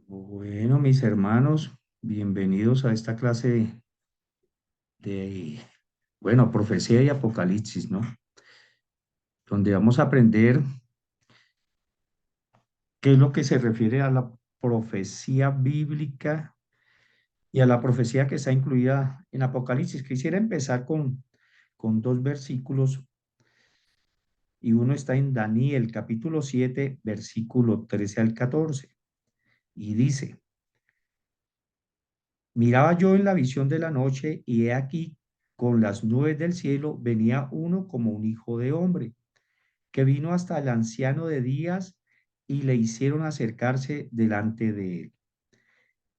Bueno, mis hermanos, bienvenidos a esta clase bueno, profecía y apocalipsis, ¿no? Donde vamos a aprender qué es lo que se refiere a la profecía bíblica y a la profecía que está incluida en Apocalipsis. Quisiera empezar con dos versículos y uno está en Daniel, capítulo 7, versículo 13 al 14, y dice: Miraba yo en la visión de la noche, y he aquí, con las nubes del cielo venía uno como un hijo de hombre, que vino hasta el anciano de días y le hicieron acercarse delante de él.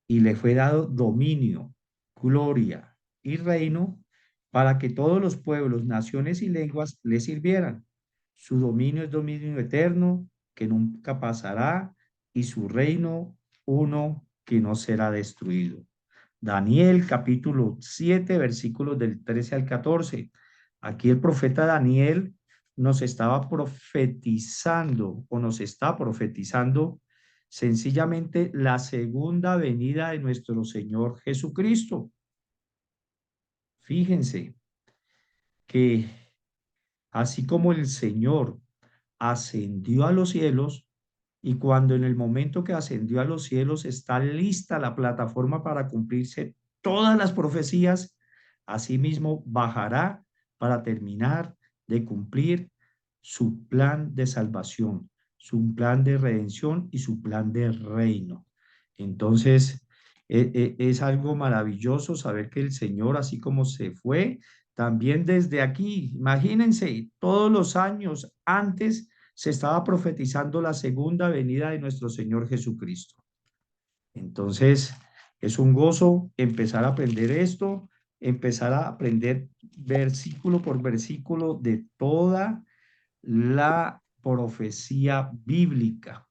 Y le fue dado dominio, gloria y reino para que todos los pueblos, naciones y lenguas le sirvieran. Su dominio es dominio eterno que nunca pasará, y su reino uno que no será destruido. Daniel capítulo 7, versículos del 13 al 14. Aquí el profeta Daniel nos estaba profetizando o nos está profetizando sencillamente la segunda venida de nuestro Señor Jesucristo. Fíjense que así como el Señor ascendió a los cielos, y cuando en el momento que ascendió a los cielos está lista la plataforma para cumplirse todas las profecías, asimismo bajará para terminar de cumplir su plan de salvación, su plan de redención y su plan de reino. Entonces, es algo maravilloso saber que el Señor, así como se fue, también desde aquí, imagínense, todos los años antes se estaba profetizando la segunda venida de nuestro Señor Jesucristo. Entonces, es un gozo empezar a aprender esto, empezar a aprender versículo por versículo de toda la profecía bíblica.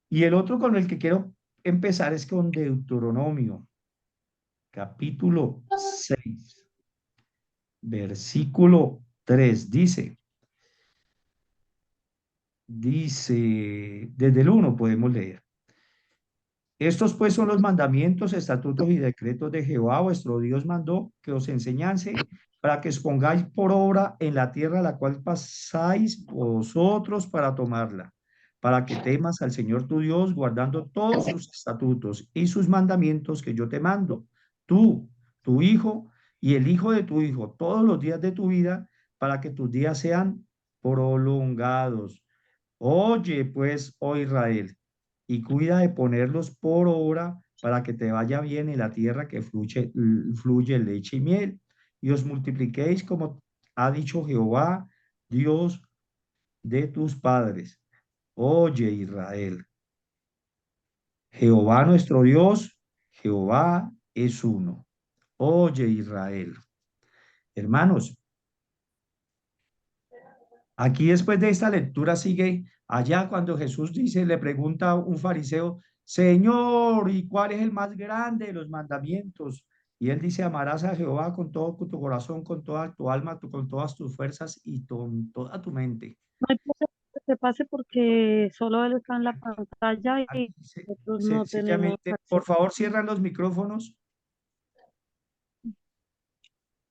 Y el otro con el que quiero empezar es con Deuteronomio, capítulo 6, versículo 3. Dice, desde el 1 podemos leer. Estos pues son los mandamientos, estatutos y decretos de Jehová, vuestro Dios mandó que os enseñase, para que os pongáis por obra en la tierra a la cual pasáis vosotros para tomarla, para que temas al Señor tu Dios, guardando todos sus estatutos y sus mandamientos que yo te mando, tú, tu hijo y el hijo de tu hijo, todos los días de tu vida, para que tus días sean prolongados. Oye, pues, oh Israel, y cuida de ponerlos por obra para que te vaya bien en la tierra que fluye leche y miel, y os multipliquéis como ha dicho Jehová, Dios de tus padres. Oye, Israel, Jehová nuestro Dios, Jehová es uno. Oye, Israel. Hermanos, aquí después de esta lectura sigue allá cuando Jesús dice, le pregunta a un fariseo: Señor, ¿y cuál es el más grande de los mandamientos? Y él dice: amarás a Jehová con todo tu corazón, con toda tu alma, con todas tus fuerzas y con toda tu mente. No hay problema que te pase porque solo él está en la pantalla y Aquí dice nosotros no tenemos sencillamente, por acceso. favor, cierran los micrófonos.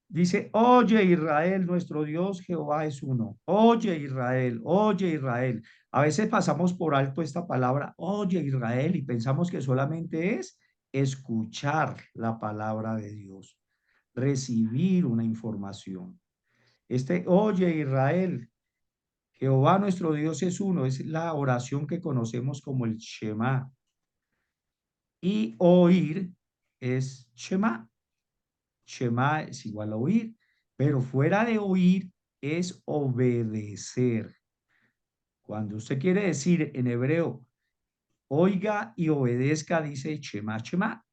Dice: oye, Israel, nuestro Dios Jehová es uno. Oye, Israel, oye, Israel. A veces pasamos por alto esta palabra, oye, Israel, y pensamos que solamente es escuchar la palabra de Dios, recibir una información. Oye, Israel, Jehová nuestro Dios es uno, es la oración que conocemos como el Shema. Y oír es Shema. Shema es igual a oír, pero fuera de oír es obedecer. Cuando usted quiere decir en hebreo, oiga y obedezca, dice Shema, Shema,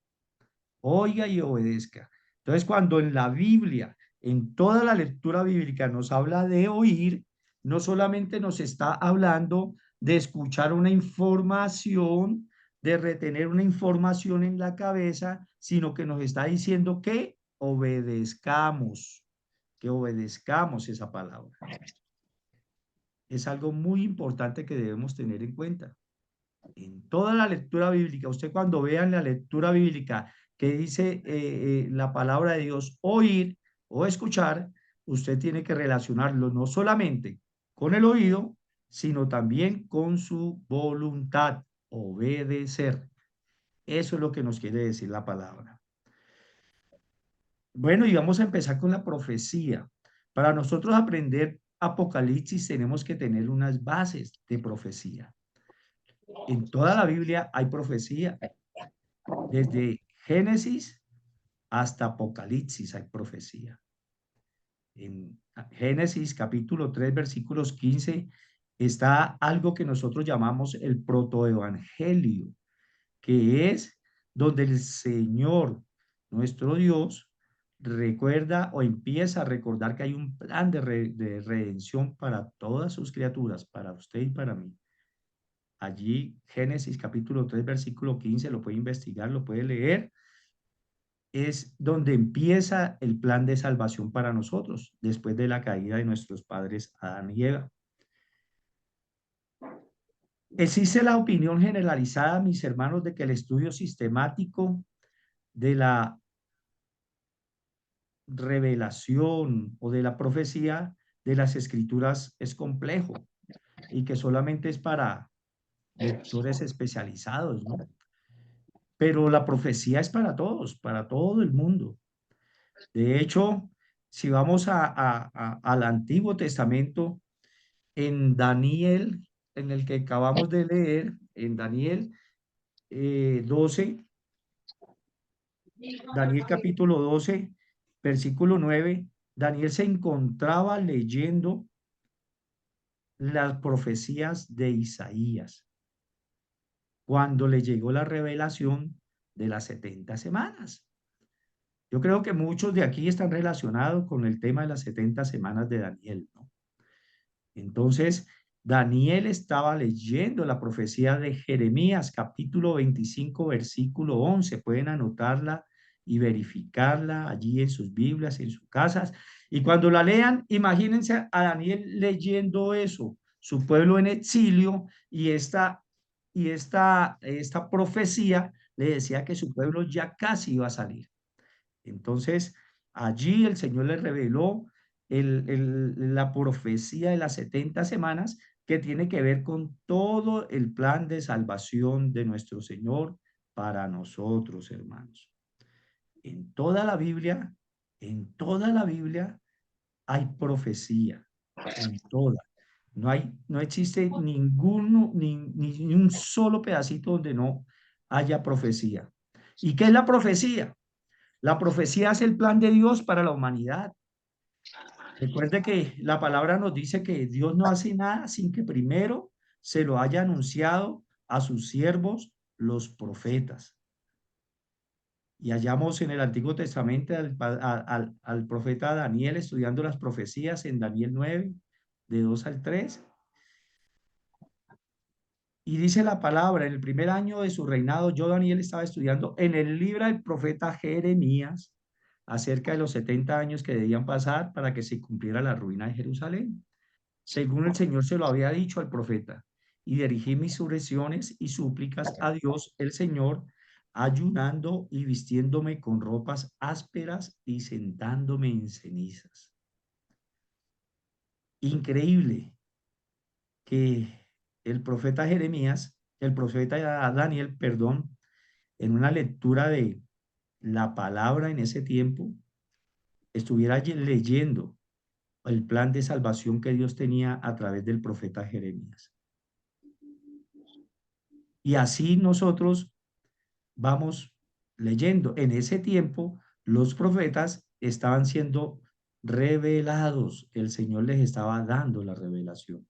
oiga y obedezca. Entonces, cuando en la Biblia, en toda la lectura bíblica nos habla de oír, no solamente nos está hablando de escuchar una información, de retener una información en la cabeza, sino que nos está diciendo que obedezcamos esa palabra. Es algo muy importante que debemos tener en cuenta. En toda la lectura bíblica, usted cuando vea en la lectura bíblica que dice la palabra de Dios, oír o escuchar, usted tiene que relacionarlo no solamente con el oído, sino también con su voluntad, obedecer. Eso es lo que nos quiere decir la palabra. Bueno, y vamos a empezar con la profecía. Para nosotros aprender Apocalipsis tenemos que tener unas bases de profecía. En toda la Biblia hay profecía. Desde Génesis hasta Apocalipsis hay profecía. En Génesis capítulo 3 versículos 15 está algo que nosotros llamamos el protoevangelio, que es donde el Señor, nuestro Dios, recuerda o empieza a recordar que hay un plan de redención para todas sus criaturas, para usted y para mí. Allí, Génesis capítulo 3 versículo 15 lo puede investigar, lo puede leer, es donde empieza el plan de salvación para nosotros, después de la caída de nuestros padres Adán y Eva. Existe la opinión generalizada, mis hermanos, de que el estudio sistemático de la revelación o de la profecía de las escrituras es complejo y que solamente es para lectores especializados, ¿no? Pero la profecía es para todos, para todo el mundo. De hecho, si vamos al Antiguo Testamento, en Daniel, en el que acabamos de leer, en Daniel 12, Daniel capítulo 12, versículo 9, Daniel se encontraba leyendo las profecías de Isaías cuando le llegó la revelación de las 70 semanas. Yo creo que muchos de aquí están relacionados con el tema de las 70 semanas de Daniel, ¿no? Entonces, Daniel estaba leyendo la profecía de Jeremías, capítulo 25, versículo 11. Pueden anotarla y verificarla allí en sus Biblias, en sus casas. Y cuando la lean, imagínense a Daniel leyendo eso, su pueblo en exilio, y esta profecía le decía que su pueblo ya casi iba a salir. Entonces, allí el Señor le reveló la profecía de las 70 semanas que tiene que ver con todo el plan de salvación de nuestro Señor para nosotros, hermanos. En toda la Biblia, en toda la Biblia hay profecía, en toda. No existe ni un solo pedacito donde no haya profecía. ¿Y qué es la profecía? La profecía es el plan de Dios para la humanidad. Recuerde que la palabra nos dice que Dios no hace nada sin que primero se lo haya anunciado a sus siervos, los profetas. Y hallamos en el Antiguo Testamento al profeta Daniel estudiando las profecías en Daniel 9, de 2 al 3. Y dice la palabra, en el primer año de su reinado, yo, Daniel, estaba estudiando en el libro del profeta Jeremías acerca de los 70 años que debían pasar para que se cumpliera la ruina de Jerusalén, según el Señor se lo había dicho al profeta. Y dirigí mis oraciones y súplicas a Dios, el Señor, ayunando y vistiéndome con ropas ásperas y sentándome en cenizas. Increíble que el profeta Jeremías, el profeta Daniel, perdón, en una lectura de la palabra en ese tiempo, estuviera leyendo el plan de salvación que Dios tenía a través del profeta Jeremías. Y así nosotros vamos leyendo. En ese tiempo, los profetas estaban siendo revelados. El Señor les estaba dando la revelación.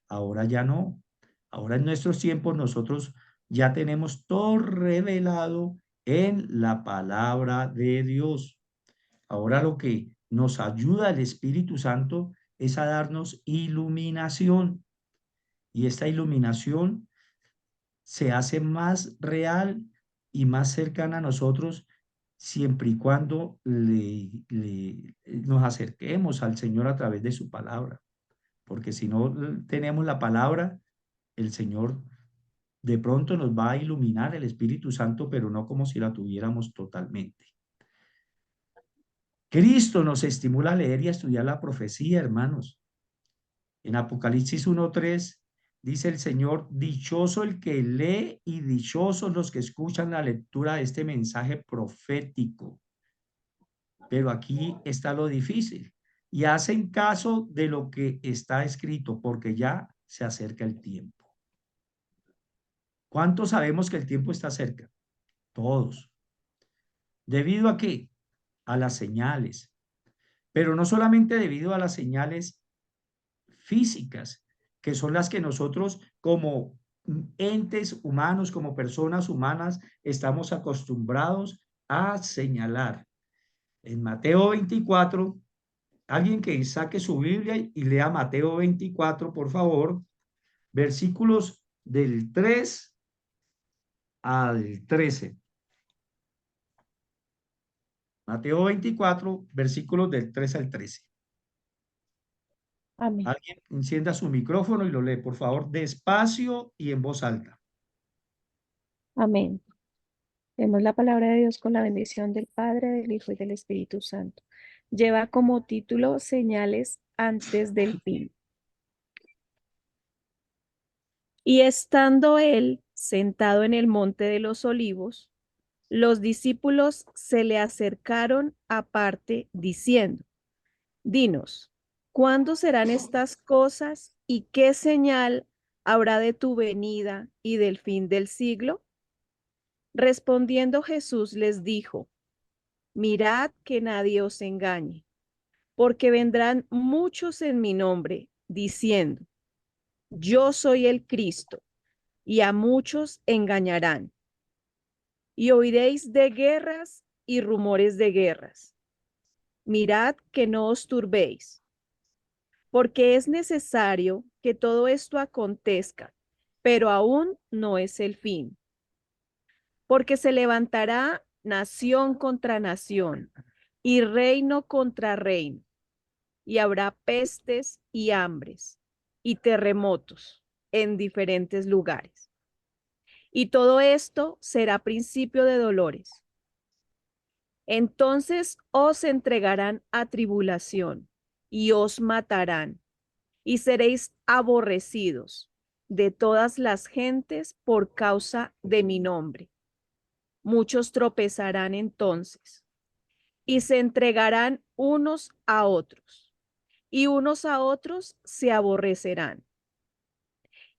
Ahora ya no. Ahora en nuestros tiempos nosotros ya tenemos todo revelado en la palabra de Dios. Ahora lo que nos ayuda el Espíritu Santo es a darnos iluminación. Y esta iluminación se hace más real y más cercana a nosotros siempre y cuando nos acerquemos al Señor a través de su palabra. Porque si no tenemos la palabra, el Señor De pronto nos va a iluminar el Espíritu Santo, pero no como si la tuviéramos totalmente. Cristo nos estimula a leer y a estudiar la profecía, hermanos. En Apocalipsis 1:3 dice el Señor, dichoso el que lee y dichosos los que escuchan la lectura de este mensaje profético. Pero aquí está lo difícil. Y hacen caso de lo que está escrito, porque ya se acerca el tiempo. ¿Cuántos sabemos que el tiempo está cerca? Todos. ¿Debido a qué? A las señales. Pero no solamente debido a las señales físicas, que son las que nosotros como entes humanos, como personas humanas, estamos acostumbrados a señalar. En Mateo 24, alguien que saque su Biblia y lea Mateo 24, por favor, versículos del 3 al 13. Mateo 24, versículos del 3 al 13. Amén. Alguien encienda su micrófono y lo lee, por favor, despacio y en voz alta. Amén. Vemos la palabra de Dios con la bendición del Padre, del Hijo y del Espíritu Santo. Lleva como título Señales antes del fin. Y estando él sentado en el monte de los olivos, los discípulos se le acercaron aparte diciendo, dinos, ¿cuándo serán estas cosas y qué señal habrá de tu venida y del fin del siglo? Respondiendo Jesús les dijo, mirad que nadie os engañe, porque vendrán muchos en mi nombre, diciendo, yo soy el Cristo, y a muchos engañarán. Y oiréis de guerras y rumores de guerras. Mirad que no os turbéis, porque es necesario que todo esto acontezca, pero aún no es el fin. Porque se levantará nación contra nación y reino contra reino, y habrá pestes y hambres y terremotos en diferentes lugares. Y todo esto será principio de dolores. Entonces os entregarán a tribulación y os matarán, y seréis aborrecidos de todas las gentes por causa de mi nombre. Muchos tropezarán entonces y se entregarán unos a otros, y unos a otros se aborrecerán.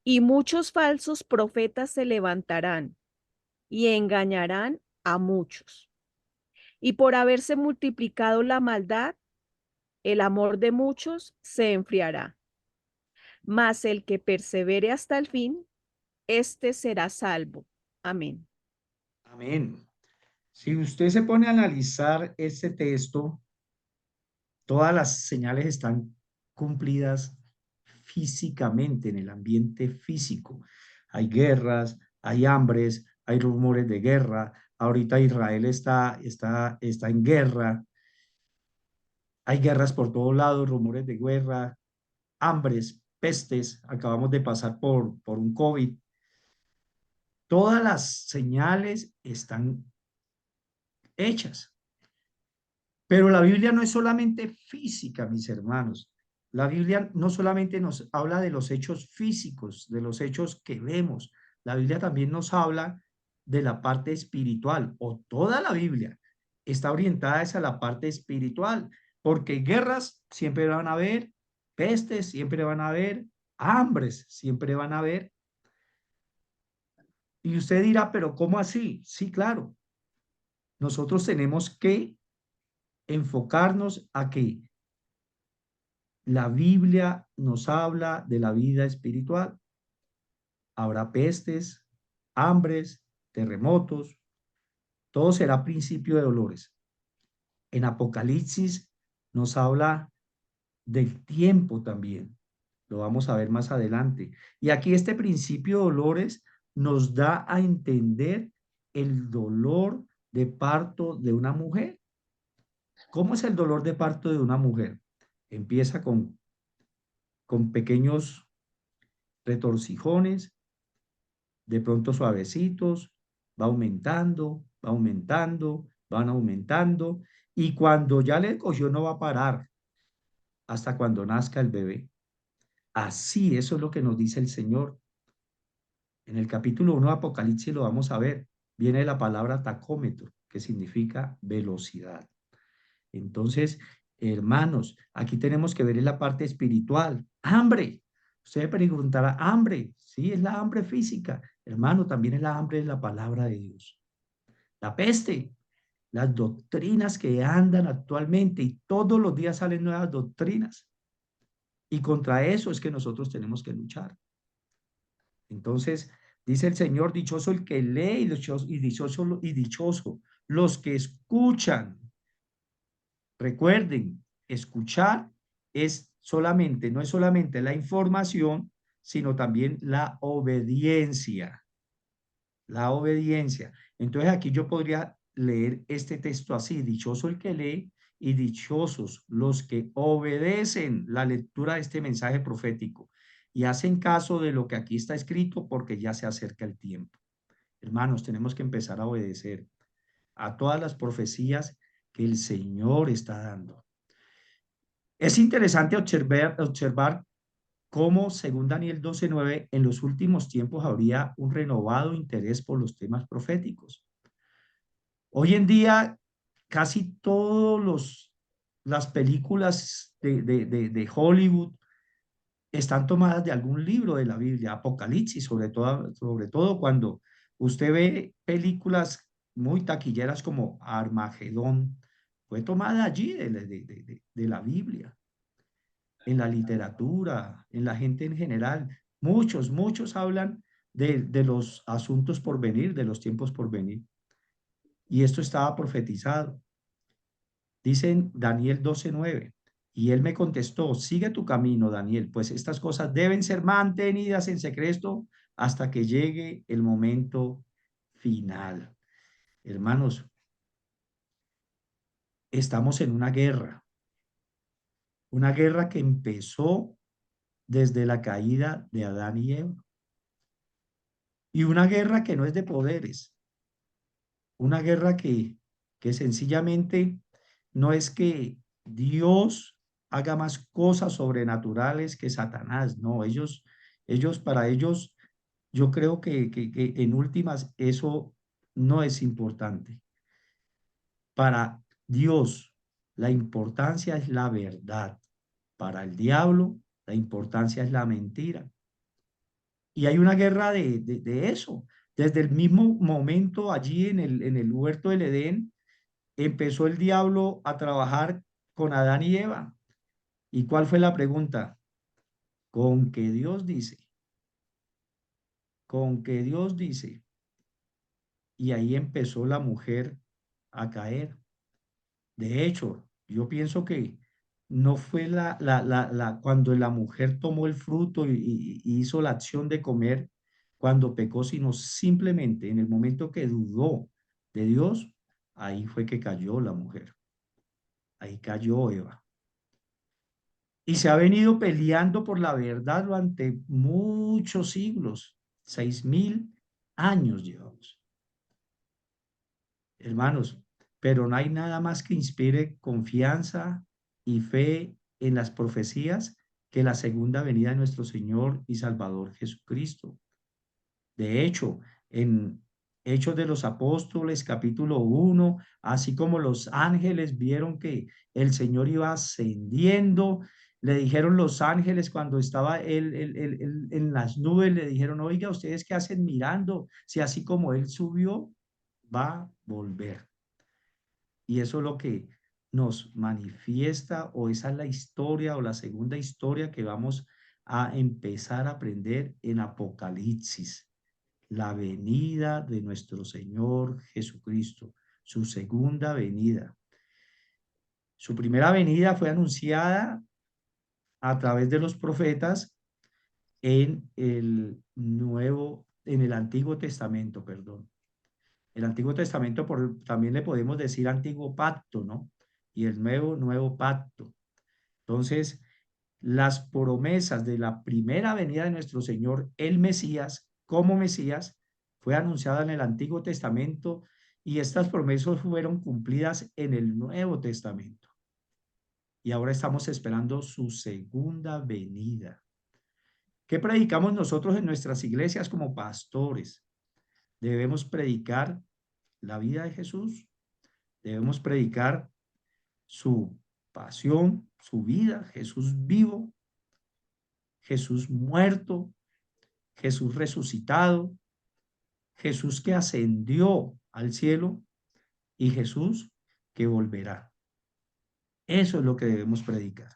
Y muchos falsos profetas se levantarán y engañarán a muchos. Y por haberse multiplicado la maldad, el amor de muchos se enfriará. Mas el que persevere hasta el fin, éste será salvo. Amén. Amén. Si usted se pone a analizar este texto, todas las señales están cumplidas físicamente en el ambiente físico. Hay guerras, hay hambres, hay rumores de guerra. Ahorita Israel está en guerra. Hay guerras por todos lados, rumores de guerra, hambres, pestes. Acabamos de pasar por un COVID. Todas las señales están hechas. Pero la Biblia no es solamente física, mis hermanos. La Biblia no solamente nos habla de los hechos físicos, de los hechos que vemos. La Biblia también nos habla de la parte espiritual, o toda la Biblia está orientada hacia la parte espiritual, porque guerras siempre van a haber, pestes siempre van a haber, hambres siempre van a haber. Y usted dirá, pero ¿cómo así? Sí, claro. Nosotros tenemos que enfocarnos a que la Biblia nos habla de la vida espiritual. Habrá pestes, hambres, terremotos, todo será principio de dolores. En Apocalipsis nos habla del tiempo también. Lo vamos a ver más adelante. Y aquí este principio de dolores nos da a entender el dolor de parto de una mujer. ¿Cómo es el dolor de parto de una mujer? Empieza con pequeños retorcijones, de pronto suavecitos, va aumentando, va aumentando, van aumentando, y cuando ya le cogió no va a parar hasta cuando nazca el bebé. Así, eso es lo que nos dice el Señor. En el capítulo 1 de Apocalipsis lo vamos a ver. Viene la palabra tacómetro, que significa velocidad. Entonces, hermanos, aquí tenemos que ver en la parte espiritual. Hambre. Usted preguntará, hambre. Sí, es la hambre física. Hermano, también es la hambre de la palabra de Dios. La peste, las doctrinas que andan actualmente, y todos los días salen nuevas doctrinas. Y contra eso es que nosotros tenemos que luchar. Entonces, dice el Señor, dichoso el que lee y dichoso los que escuchan. Recuerden, escuchar es solamente, no es solamente la información, sino también la obediencia. La obediencia. Entonces aquí yo podría leer este texto así: dichoso el que lee y dichosos los que obedecen la lectura de este mensaje profético y hacen caso de lo que aquí está escrito, porque ya se acerca el tiempo. Hermanos, tenemos que empezar a obedecer a todas las profecías que el Señor está dando. Es interesante observar cómo, según Daniel 12:9, en los últimos tiempos habría un renovado interés por los temas proféticos. Hoy en día, casi todas las películas de Hollywood están tomadas de algún libro de la Biblia, Apocalipsis, sobre todo cuando usted ve películas muy taquilleras como Armagedón, fue tomada allí de la Biblia. En la literatura, en la gente en general, muchos hablan de los asuntos por venir, de los tiempos por venir. Y esto estaba profetizado. Dicen Daniel 12:9. Y él me contestó, sigue tu camino, Daniel, pues estas cosas deben ser mantenidas en secreto hasta que llegue el momento final. Hermanos, estamos en una guerra que empezó desde la caída de Adán y Eva, y una guerra que no es de poderes, una guerra que sencillamente no es que Dios haga más cosas sobrenaturales que Satanás, no, para ellos, yo creo que en últimas eso no es importante. Para Dios, la importancia es la verdad. Para el diablo, la importancia es la mentira. Y hay una guerra de eso. Desde el mismo momento allí en el huerto del Edén, empezó el diablo a trabajar con Adán y Eva. ¿Y cuál fue la pregunta? Con que Dios dice, con que Dios dice. Y ahí empezó la mujer a caer. De hecho, yo pienso que no fue cuando la mujer tomó el fruto y hizo la acción de comer cuando pecó, sino simplemente en el momento que dudó de Dios, ahí fue que cayó la mujer. Ahí cayó Eva. Y se ha venido peleando por la verdad durante muchos siglos, 6000 años llevamos. Hermanos, pero no hay nada más que inspire confianza y fe en las profecías que la segunda venida de nuestro Señor y Salvador Jesucristo. De hecho, en Hechos de los Apóstoles, capítulo 1, así como los ángeles vieron que el Señor iba ascendiendo, le dijeron los ángeles cuando estaba él en las nubes, le dijeron, oiga, ¿ustedes qué hacen mirando? Si así como él subió, va a volver. Y eso es lo que nos manifiesta, o esa es la historia o la segunda historia que vamos a empezar a aprender en Apocalipsis. La venida de nuestro Señor Jesucristo, su segunda venida. Su primera venida fue anunciada a través de los profetas en el Antiguo Testamento, perdón. El Antiguo Testamento también le podemos decir Antiguo Pacto, ¿no? Y el Nuevo Pacto. Entonces, las promesas de la primera venida de nuestro Señor, el Mesías, como Mesías, fue anunciada en el Antiguo Testamento y estas promesas fueron cumplidas en el Nuevo Testamento. Y ahora estamos esperando su segunda venida. ¿Qué predicamos nosotros en nuestras iglesias como pastores? Debemos predicar la vida de Jesús, debemos predicar su pasión, su vida, Jesús vivo, Jesús muerto, Jesús resucitado, Jesús que ascendió al cielo y Jesús que volverá. Eso es lo que debemos predicar.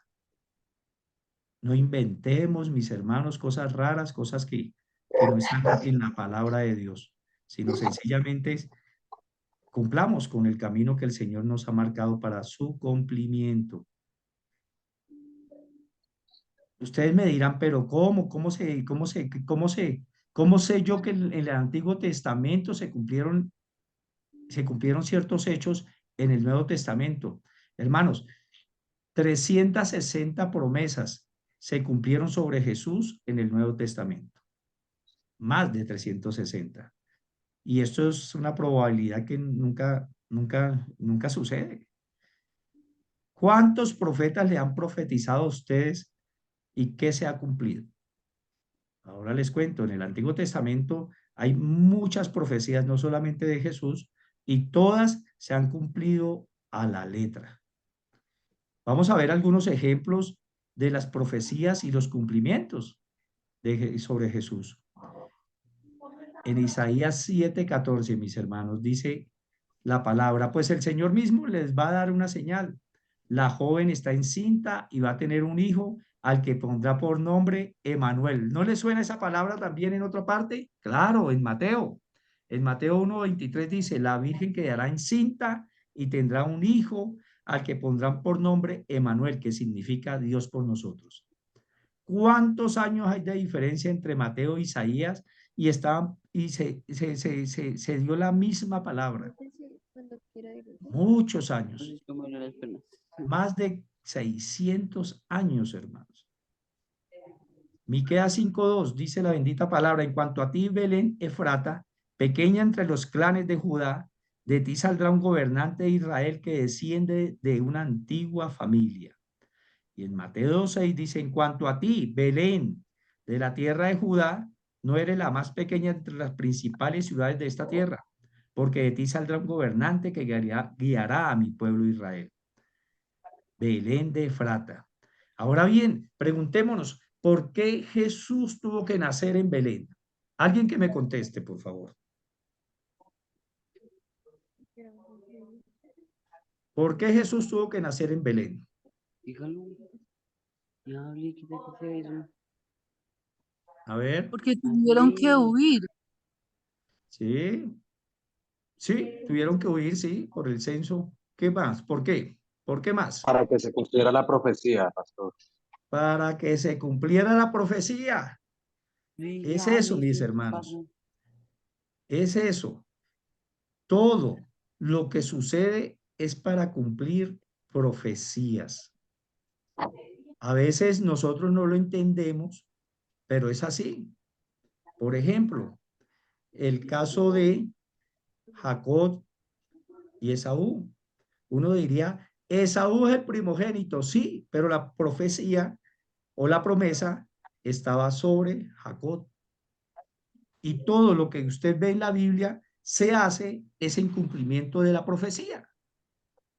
No inventemos, mis hermanos, cosas raras, cosas que no están en la palabra de Dios, sino sencillamente cumplamos con el camino que el Señor nos ha marcado para su cumplimiento. Ustedes me dirán, pero ¿cómo? ¿Cómo sé yo que en el Antiguo Testamento se cumplieron ciertos hechos en el Nuevo Testamento? Hermanos, 360 promesas se cumplieron sobre Jesús en el Nuevo Testamento. Más de 360. Y esto es una probabilidad que nunca sucede. ¿Cuántos profetas le han profetizado a ustedes y qué se ha cumplido? Ahora les cuento, en el Antiguo Testamento hay muchas profecías, no solamente de Jesús, y todas se han cumplido a la letra. Vamos a ver algunos ejemplos de las profecías y los cumplimientos sobre Jesús. En Isaías 7:14, mis hermanos, dice la palabra, pues el Señor mismo les va a dar una señal. La joven está encinta y va a tener un hijo al que pondrá por nombre Emanuel. ¿No le suena esa palabra también en otra parte? Claro, en Mateo. En Mateo 1:23 dice, la Virgen quedará encinta y tendrá un hijo al que pondrán por nombre Emanuel, que significa Dios por nosotros. ¿Cuántos años hay de diferencia entre Mateo e Isaías? Y se dio la misma palabra. Muchos años. Más de 600 años, hermanos. Miqueas 5:2 dice la bendita palabra, en cuanto a ti, Belén Efrata, pequeña entre los clanes de Judá, de ti saldrá un gobernante de Israel que desciende de una antigua familia. Y en Mateo 2:6 dice, en cuanto a ti, Belén, de la tierra de Judá, no eres la más pequeña entre las principales ciudades de esta tierra, porque de ti saldrá un gobernante que guiará a mi pueblo Israel. Belén de Efrata. Ahora bien, preguntémonos, ¿por qué Jesús tuvo que nacer en Belén? Alguien que me conteste, por favor. ¿Por qué Jesús tuvo que nacer en Belén? A ver. Porque tuvieron que huir. Sí, sí, tuvieron que huir, sí, por el censo. ¿Qué más? ¿Por qué? ¿Por qué más? Para que se cumpliera la profecía, pastor. Para que se cumpliera la profecía. Es eso, mis hermanos. Es eso. Todo lo que sucede es para cumplir profecías. A veces nosotros no lo entendemos, pero es así. Por ejemplo, el caso de Jacob y Esaú. Uno diría, Esaú es el primogénito, sí, pero la profecía o la promesa estaba sobre Jacob. Y todo lo que usted ve en la Biblia se hace es en cumplimiento de la profecía.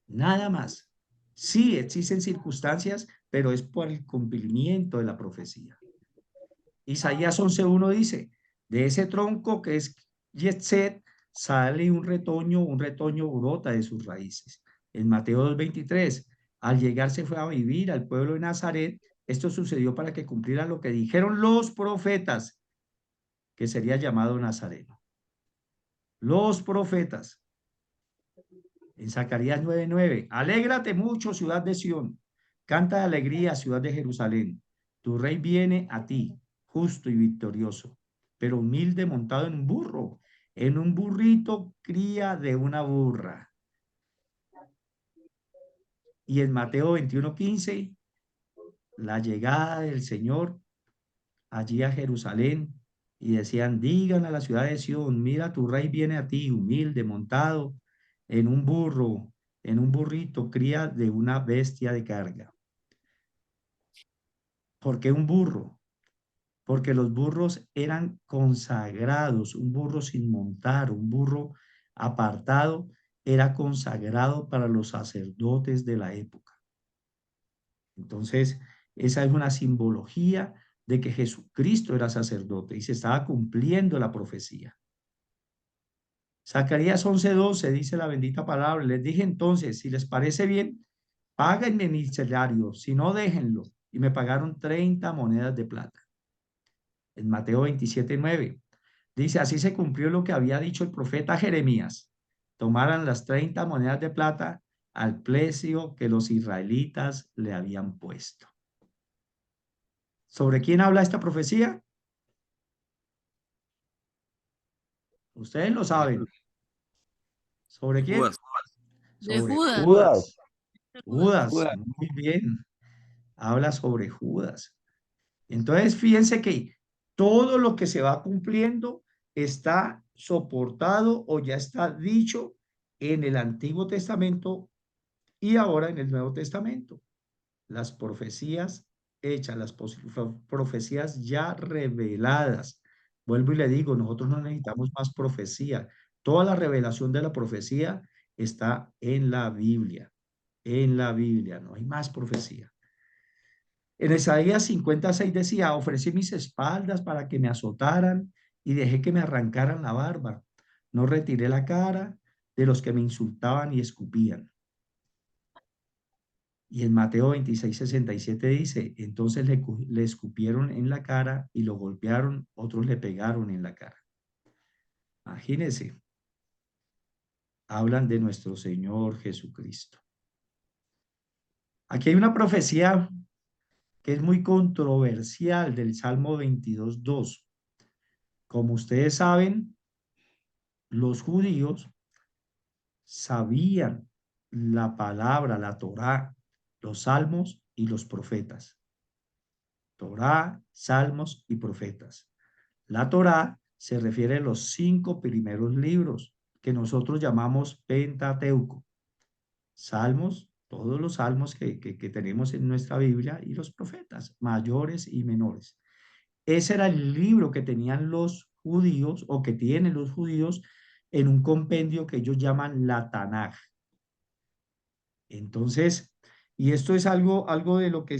Nada más. Sí, existen circunstancias, pero es por el cumplimiento de la profecía. Isaías 11:1 dice, de ese tronco que es Yetset sale un retoño brota de sus raíces. En Mateo 2:23, al llegar se fue a vivir al pueblo de Nazaret. Esto sucedió para que cumpliera lo que dijeron los profetas, que sería llamado Nazareno. Los profetas. En Zacarías 9:9, alégrate mucho, ciudad de Sión, canta de alegría, ciudad de Jerusalén. Tu rey viene a ti, justo y victorioso, pero humilde, montado en un burrito cría de una burra. Y en Mateo 21:15, la llegada del Señor allí a Jerusalén y decían, digan a la ciudad de Sión, mira, tu rey viene a ti, humilde, montado en un burro, en un burrito, cría de una bestia de carga. ¿Por qué un burro? Porque los burros eran consagrados, un burro sin montar, un burro apartado, era consagrado para los sacerdotes de la época. Entonces, esa es una simbología de que Jesucristo era sacerdote y se estaba cumpliendo la profecía. Zacarías 11:12 dice la bendita palabra, les dije entonces, si les parece bien, páguenme mi salario, si no, déjenlo. Y me pagaron 30 monedas de plata. En Mateo 27:9 dice, así se cumplió lo que había dicho el profeta Jeremías. Tomaran las 30 monedas de plata al precio que los israelitas le habían puesto. ¿Sobre quién habla esta profecía? Ustedes lo saben. ¿Sobre quién? Judas. De Sobre Judas. Judas. Judas. Judas, muy bien. Habla sobre Judas. Entonces, fíjense que todo lo que se va cumpliendo está soportado o ya está dicho en el Antiguo Testamento y ahora en el Nuevo Testamento. Las profecías hechas, las profecías ya reveladas. Vuelvo y le digo, nosotros no necesitamos más profecía. Toda la revelación de la profecía está en la Biblia. En la Biblia, no hay más profecía. En Isaías 56 decía, ofrecí mis espaldas para que me azotaran y dejé que me arrancaran la barba. No retiré la cara de los que me insultaban y escupían. Y en Mateo 26:67 dice, entonces le escupieron en la cara y lo golpearon, otros le pegaron en la cara. Imagínense, hablan de nuestro Señor Jesucristo. Aquí hay una profecía que es muy controversial del Salmo 22:2. Como ustedes saben, los judíos sabían la palabra, la Torá, los salmos y los profetas. Torá, salmos y profetas. La Torá se refiere a los 5 primeros libros que nosotros llamamos Pentateuco. Salmos, todos los salmos que tenemos en nuestra Biblia y los profetas, mayores y menores. Ese era el libro que tenían los judíos o que tienen los judíos en un compendio que ellos llaman la Tanaj. Entonces, y esto es algo de lo que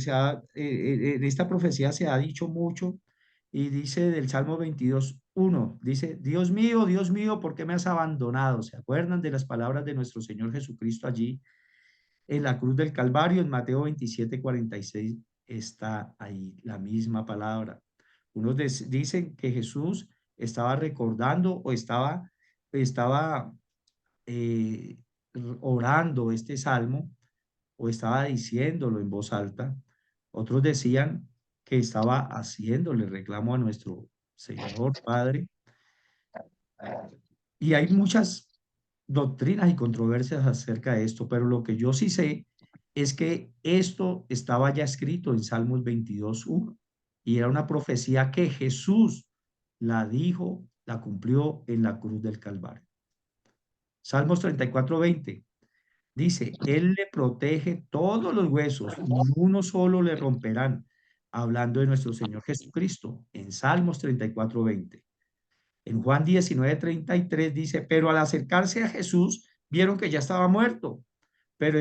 en esta profecía se ha dicho mucho y dice del Salmo 22:1, dice, Dios mío, ¿por qué me has abandonado? ¿Se acuerdan de las palabras de nuestro Señor Jesucristo allí en la cruz del Calvario? En Mateo 27:46 está ahí la misma palabra. Unos dicen que Jesús estaba recordando o estaba eh, orando este salmo o estaba diciéndolo en voz alta. Otros decían que estaba haciéndole reclamo a nuestro Señor Padre. Y hay muchas doctrinas y controversias acerca de esto, pero lo que yo sí sé es que esto estaba ya escrito en Salmos 22:1 y era una profecía que Jesús la dijo, la cumplió en la cruz del Calvario. Salmos 34:20 dice, Él le protege todos los huesos, ni uno solo le romperán, hablando de nuestro Señor Jesucristo, en Salmos 34:20. En Juan 19:33 dice, pero al acercarse a Jesús, vieron que ya estaba muerto, pero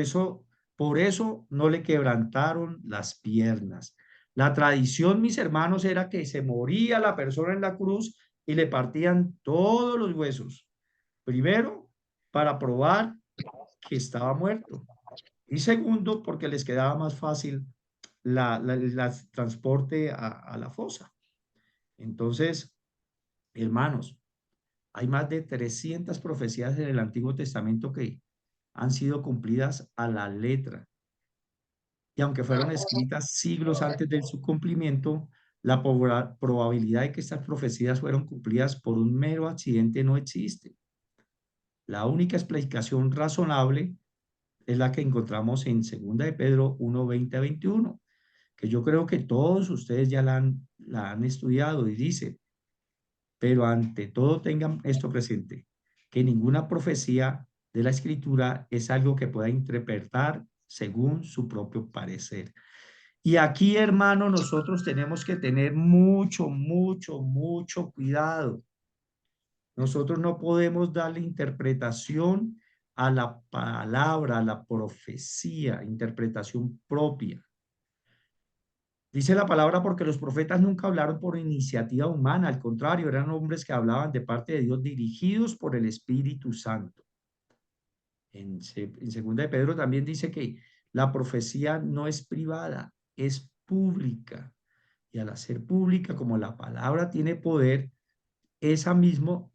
por eso no le quebrantaron las piernas. La tradición, mis hermanos, era que se moría la persona en la cruz y le partían todos los huesos. Primero, para probar que estaba muerto. Y segundo, porque les quedaba más fácil la transporte a la fosa. Entonces, hermanos, hay más de 300 profecías en el Antiguo Testamento que han sido cumplidas a la letra. Y aunque fueron escritas siglos antes de su cumplimiento, la probabilidad de que estas profecías fueron cumplidas por un mero accidente no existe. La única explicación razonable es la que encontramos en 2 de Pedro 1:20-21, que yo creo que todos ustedes ya la han estudiado y dice, Pero ante todo tengan esto presente, que ninguna profecía de la Escritura es algo que pueda interpretar según su propio parecer. Y aquí, hermano, nosotros tenemos que tener mucho, mucho, mucho cuidado. Nosotros no podemos darle interpretación a la palabra, a la profecía, interpretación propia. Dice la palabra porque los profetas nunca hablaron por iniciativa humana, al contrario, eran hombres que hablaban de parte de Dios dirigidos por el Espíritu Santo. En segunda de Pedro también dice que la profecía no es privada, es pública. Y al hacer pública, como la palabra tiene poder, eso mismo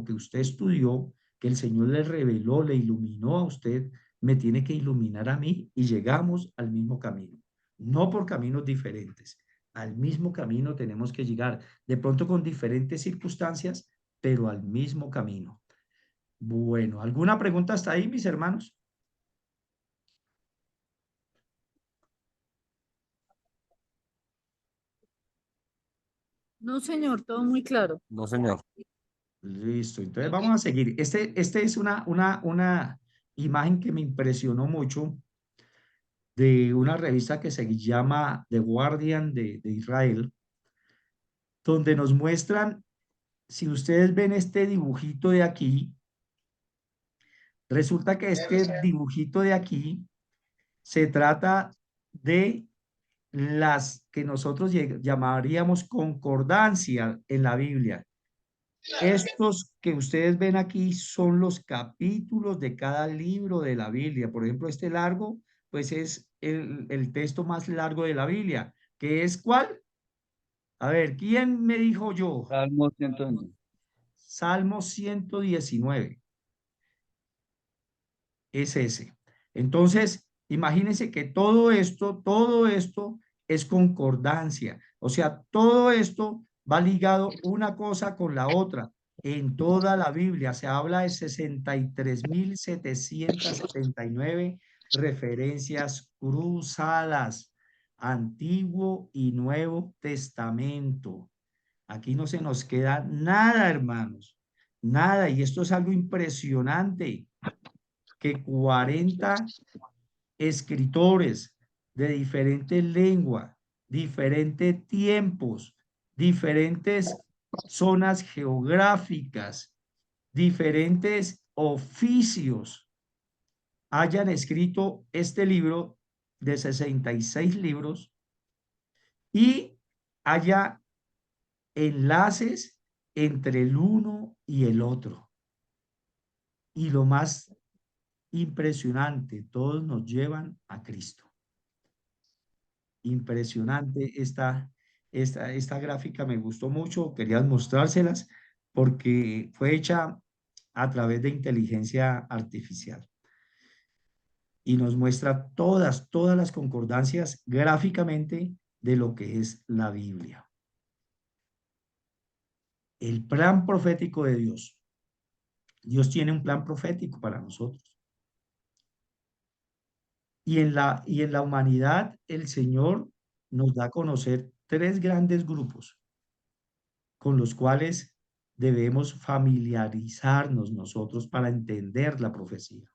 que usted estudió, que el Señor le reveló, le iluminó a usted, me tiene que iluminar a mí y llegamos al mismo camino. No por caminos diferentes, al mismo camino tenemos que llegar, de pronto con diferentes circunstancias, pero al mismo camino. Bueno, ¿alguna pregunta hasta ahí, mis hermanos? No, señor, todo muy claro. No, señor. Listo, entonces vamos a seguir. Este es una imagen que me impresionó mucho de una revista que se llama The Guardian de Israel, donde nos muestran, si ustedes ven este dibujito de aquí, resulta que este dibujito de aquí se trata de las que nosotros llamaríamos concordancia en la Biblia. Estos que ustedes ven aquí son los capítulos de cada libro de la Biblia. Por ejemplo, este largo, pues es el texto más largo de la Biblia, que es ¿cuál? A ver, ¿quién me dijo yo? Salmo 101. Salmo 119. Es ese. Entonces, imagínense que todo esto es concordancia. O sea, todo esto va ligado una cosa con la otra. En toda la Biblia se habla de 63.779 referencias cruzadas, Antiguo y Nuevo Testamento. Aquí no se nos queda nada, hermanos, nada. Y esto es algo impresionante, que 40 escritores de diferentes lenguas, diferentes tiempos, diferentes zonas geográficas, diferentes oficios, hayan escrito este libro de 66 libros y haya enlaces entre el uno y el otro. Y lo más impresionante, todos nos llevan a Cristo. Impresionante esta gráfica, me gustó mucho, quería mostrárselas porque fue hecha a través de inteligencia artificial y nos muestra todas las concordancias gráficamente de lo que es la Biblia. El plan profético de Dios. Dios tiene un plan profético para nosotros. Y en la humanidad, el Señor nos da a conocer tres grandes grupos con los cuales debemos familiarizarnos nosotros para entender la profecía.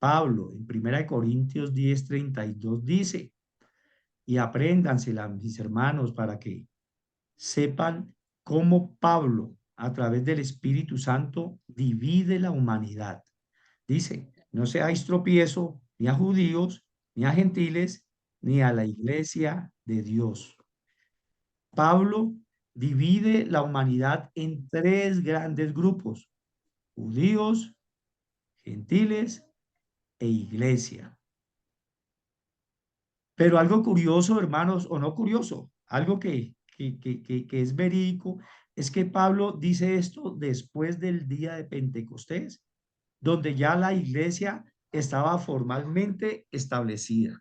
Pablo, en 1 Corintios 10:32 dice, y apréndansela, mis hermanos, para que sepan cómo Pablo, a través del Espíritu Santo, divide la humanidad. Dice, no seáis tropiezo ni a judíos, ni a gentiles, ni a la iglesia de Dios. Pablo divide la humanidad en tres grandes grupos: judíos, gentiles e iglesia. Pero algo curioso, hermanos, o no curioso, algo que es verídico, es que Pablo dice esto después del día de Pentecostés, donde ya la iglesia estaba formalmente establecida.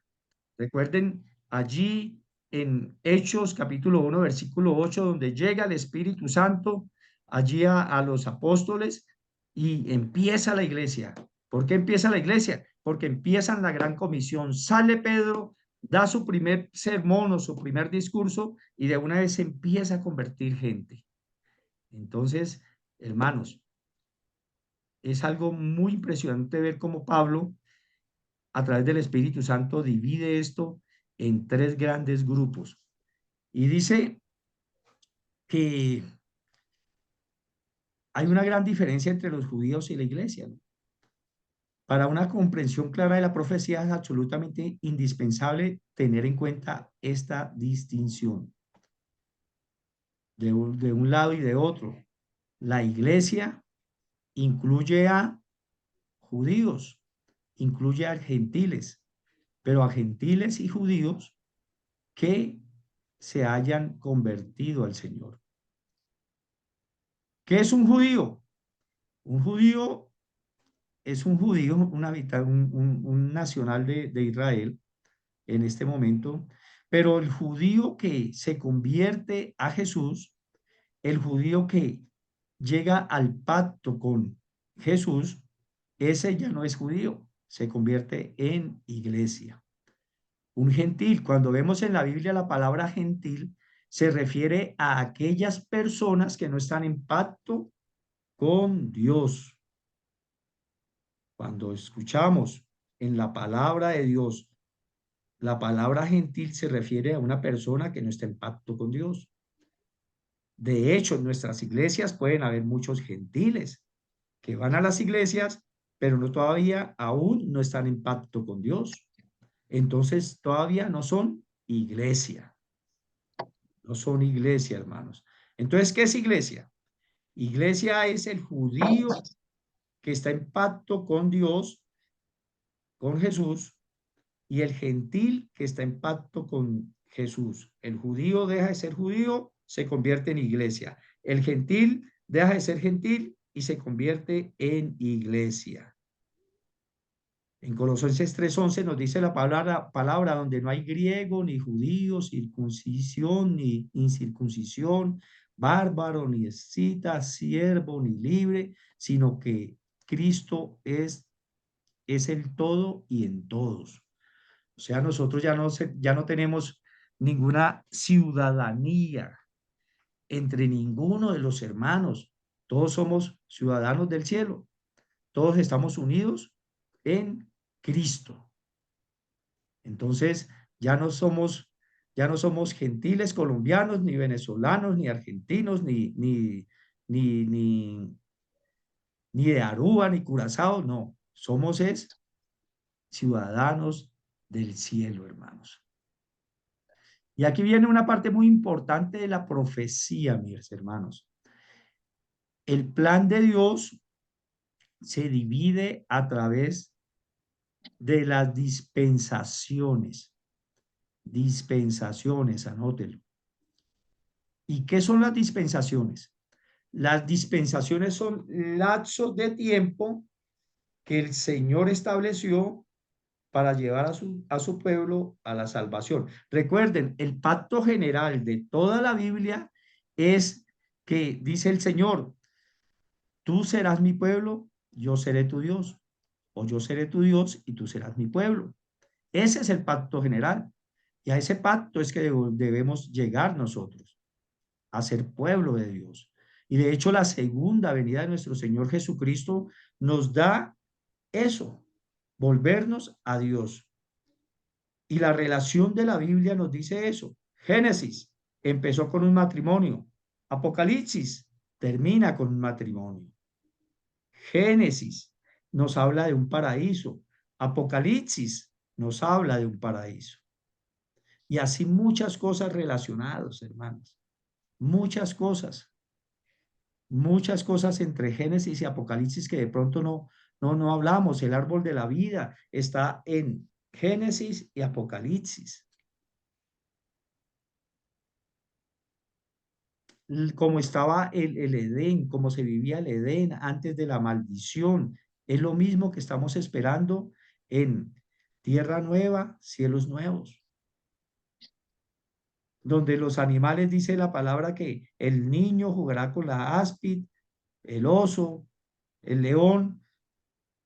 Recuerden allí en Hechos capítulo 1, versículo 8, donde llega el Espíritu Santo allí a los apóstoles y empieza la iglesia. ¿Por qué empieza la iglesia? Porque empiezan la gran comisión. Sale Pedro, da su primer sermón o su primer discurso y de una vez empieza a convertir gente. Entonces, hermanos, es algo muy impresionante ver cómo Pablo, a través del Espíritu Santo, divide esto en tres grandes grupos. Y dice que hay una gran diferencia entre los judíos y la iglesia, ¿no? Para una comprensión clara de la profecía es absolutamente indispensable tener en cuenta esta distinción de un lado y de otro. La iglesia incluye a judíos, incluye a gentiles, pero a gentiles y judíos que se hayan convertido al Señor. ¿Qué es un judío? Un judío es un judío, un nacional de Israel en este momento, pero el judío que se convierte a Jesús, el judío que llega al pacto con Jesús, ese ya no es judío, se convierte en iglesia. Un gentil, cuando vemos en la Biblia la palabra gentil, se refiere a aquellas personas que no están en pacto con Dios. Cuando escuchamos en la palabra de Dios, la palabra gentil se refiere a una persona que no está en pacto con Dios. De hecho, en nuestras iglesias pueden haber muchos gentiles que van a las iglesias, pero no todavía aún no están en pacto con Dios. Entonces, todavía no son iglesia. No son iglesia, hermanos. Entonces, ¿qué es iglesia? Iglesia es el judío que está en pacto con Dios, con Jesús, y el gentil que está en pacto con Jesús. El judío deja de ser judío, se convierte en iglesia. El gentil deja de ser gentil y se convierte en iglesia. En Colosenses 3:11 nos dice la palabra donde no hay griego, ni judío, circuncisión, ni incircuncisión, bárbaro, ni escita, siervo, ni libre, sino que Cristo es el todo y en todos. O sea, nosotros ya no tenemos ninguna ciudadanía entre ninguno de los hermanos. Todos somos ciudadanos del cielo. Todos estamos unidos en Cristo. Entonces, ya no somos gentiles colombianos, ni venezolanos, ni argentinos, ni de Aruba, ni Curazao, no. Somos ciudadanos del cielo, hermanos. Y aquí viene una parte muy importante de la profecía, mis hermanos. El plan de Dios se divide a través de las dispensaciones. Dispensaciones, anótelo. ¿Y qué son las dispensaciones? Las dispensaciones son lapsos de tiempo que el Señor estableció para llevar a su pueblo a la salvación. Recuerden, el pacto general de toda la Biblia es que dice el Señor, tú serás mi pueblo, yo seré tu Dios, o yo seré tu Dios y tú serás mi pueblo. Ese es el pacto general. Y a ese pacto es que debemos llegar nosotros, a ser pueblo de Dios. Y de hecho, la segunda venida de nuestro Señor Jesucristo nos da eso, volvernos a Dios. Y la relación de la Biblia nos dice eso. Génesis empezó con un matrimonio. Apocalipsis termina con un matrimonio. Génesis nos habla de un paraíso. Apocalipsis nos habla de un paraíso. Y así muchas cosas relacionadas, hermanos. Muchas cosas. Muchas cosas entre Génesis y Apocalipsis que de pronto no hablamos. El árbol de la vida está en Génesis y Apocalipsis. Como estaba el Edén, cómo se vivía el Edén antes de la maldición. Es lo mismo que estamos esperando en tierra nueva, cielos nuevos, donde los animales, dice la palabra, que el niño jugará con la áspid, el oso, el león.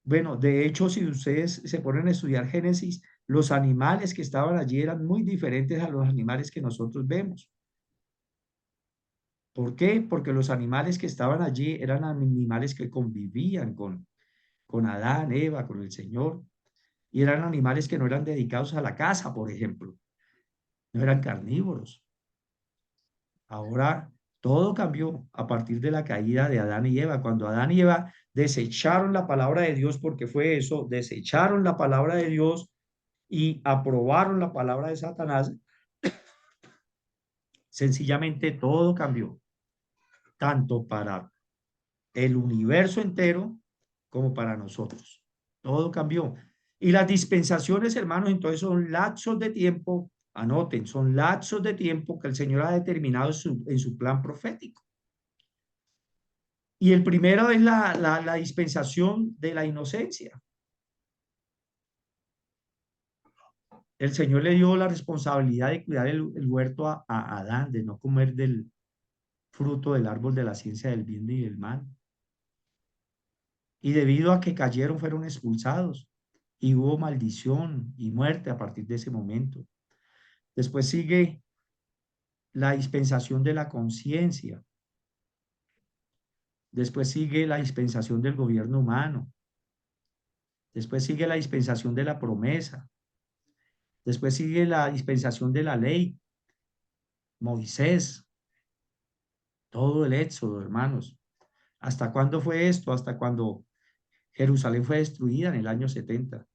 Bueno, de hecho, si ustedes se ponen a estudiar Génesis, los animales que estaban allí eran muy diferentes a los animales que nosotros vemos. ¿Por qué? Porque los animales que estaban allí eran animales que convivían con Adán, Eva, con el Señor, y eran animales que no eran dedicados a la caza, por ejemplo, no eran carnívoros. Ahora todo cambió a partir de la caída de Adán y Eva. Cuando Adán y Eva desecharon la palabra de Dios, porque fue eso, desecharon la palabra de Dios y aprobaron la palabra de Satanás, sencillamente todo cambió, tanto para el universo entero como para nosotros. Todo cambió. Y las dispensaciones, hermanos, entonces son lapsos de tiempo, anoten, son lapsos de tiempo que el Señor ha determinado en su plan profético. Y el primero es la dispensación de la inocencia. El Señor le dio la responsabilidad de cuidar el huerto a Adán, de no comer del fruto del árbol de la ciencia del bien y del mal. Y debido a que cayeron, fueron expulsados. Y hubo maldición y muerte a partir de ese momento. Después sigue la dispensación de la conciencia. Después sigue la dispensación del gobierno humano. Después sigue la dispensación de la promesa. Después sigue la dispensación de la ley. Moisés, todo el éxodo, hermanos. ¿Hasta cuándo fue esto? Hasta cuando Jerusalén fue destruida en el año 70,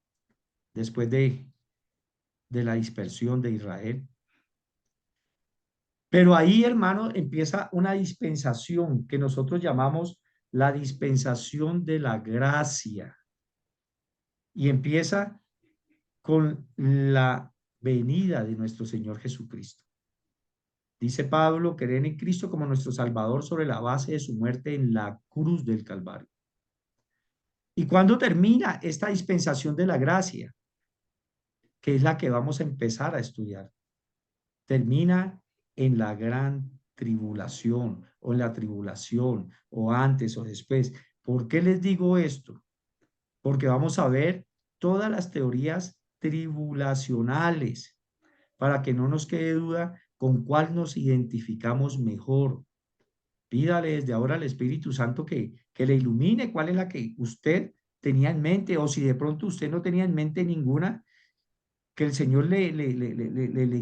después de la dispersión de Israel. Pero ahí, hermano, empieza una dispensación que nosotros llamamos la dispensación de la gracia. Y empieza con la venida de nuestro Señor Jesucristo. Dice Pablo, creer en Cristo como nuestro Salvador sobre la base de su muerte en la cruz del Calvario. ¿Y cuándo termina esta dispensación de la gracia? Que es la que vamos a empezar a estudiar. Termina en la gran tribulación o en la tribulación o antes o después. ¿Por qué les digo esto? Porque vamos a ver todas las teorías tribulacionales para que no nos quede duda con cuál nos identificamos mejor. Pídale desde ahora al Espíritu Santo que le ilumine cuál es la que usted tenía en mente, o si de pronto usted no tenía en mente ninguna, que el Señor le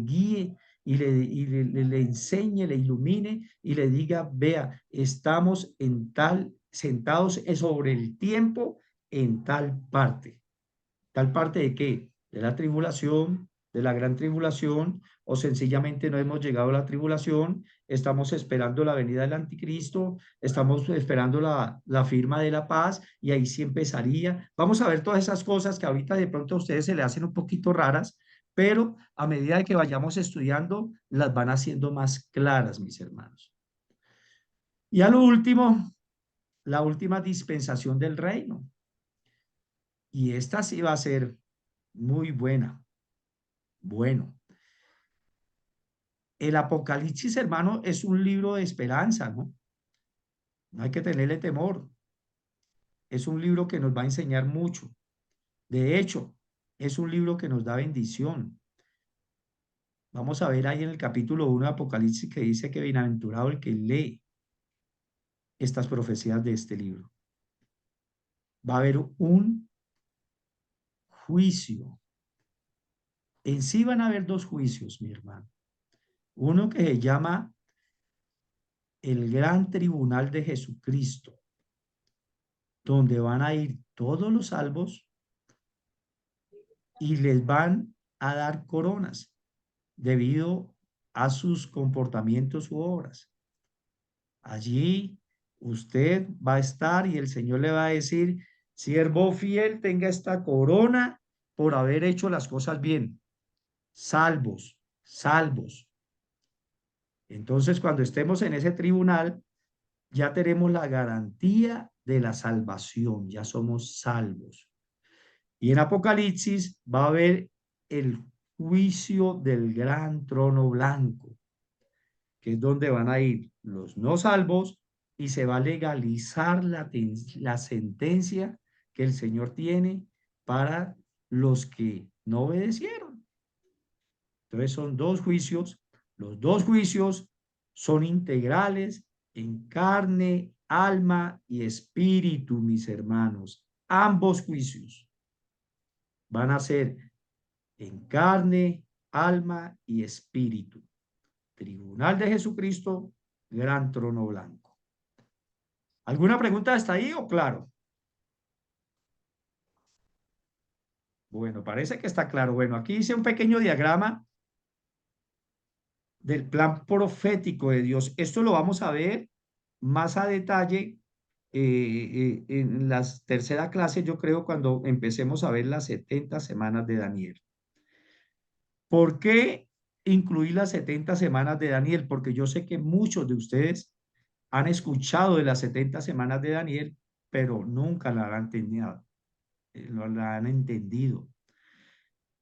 guíe y le enseñe, le ilumine y le diga, vea, estamos en tal, sentados sobre el tiempo en tal parte. ¿Tal parte de qué? De la tribulación, de la gran tribulación, o sencillamente no hemos llegado a la tribulación, estamos esperando la venida del anticristo, estamos esperando la firma de la paz, y ahí sí empezaría. Vamos a ver todas esas cosas que ahorita de pronto a ustedes se le hacen un poquito raras, pero a medida de que vayamos estudiando, las van haciendo más claras, mis hermanos. Y a lo último, la última dispensación del reino. Y esta sí va a ser muy buena. Bueno, el Apocalipsis, hermano, es un libro de esperanza, ¿no? No hay que tenerle temor. Es un libro que nos va a enseñar mucho. De hecho, es un libro que nos da bendición. Vamos a ver ahí en el capítulo 1 de Apocalipsis que dice que bienaventurado el que lee estas profecías de este libro. Va a haber un juicio. En sí van a haber dos juicios, mi hermano. Uno que se llama el gran tribunal de Jesucristo, donde van a ir todos los salvos y les van a dar coronas debido a sus comportamientos u obras. Allí usted va a estar y el Señor le va a decir, siervo fiel, tenga esta corona por haber hecho las cosas bien. Salvos, salvos. Entonces, cuando estemos en ese tribunal, ya tenemos la garantía de la salvación, ya somos salvos. Y en Apocalipsis va a haber el juicio del gran trono blanco, que es donde van a ir los no salvos y se va a legalizar la sentencia que el Señor tiene para los que no obedecieron. Entonces son dos juicios. Los dos juicios Son integrales en carne, alma y espíritu, mis hermanos. Ambos juicios van a ser en carne, alma y espíritu. Tribunal de Jesucristo, gran trono blanco. ¿Alguna pregunta hasta ahí o claro? Bueno, parece que está claro. Bueno, aquí hice un pequeño diagrama del plan profético de Dios. Esto lo vamos a ver más a detalle en la tercera clase, yo creo, cuando empecemos a ver las 70 semanas de Daniel. ¿Por qué incluir las 70 semanas de Daniel? Porque yo sé que muchos de ustedes han escuchado de las 70 semanas de Daniel, pero nunca la han entendido. La han entendido.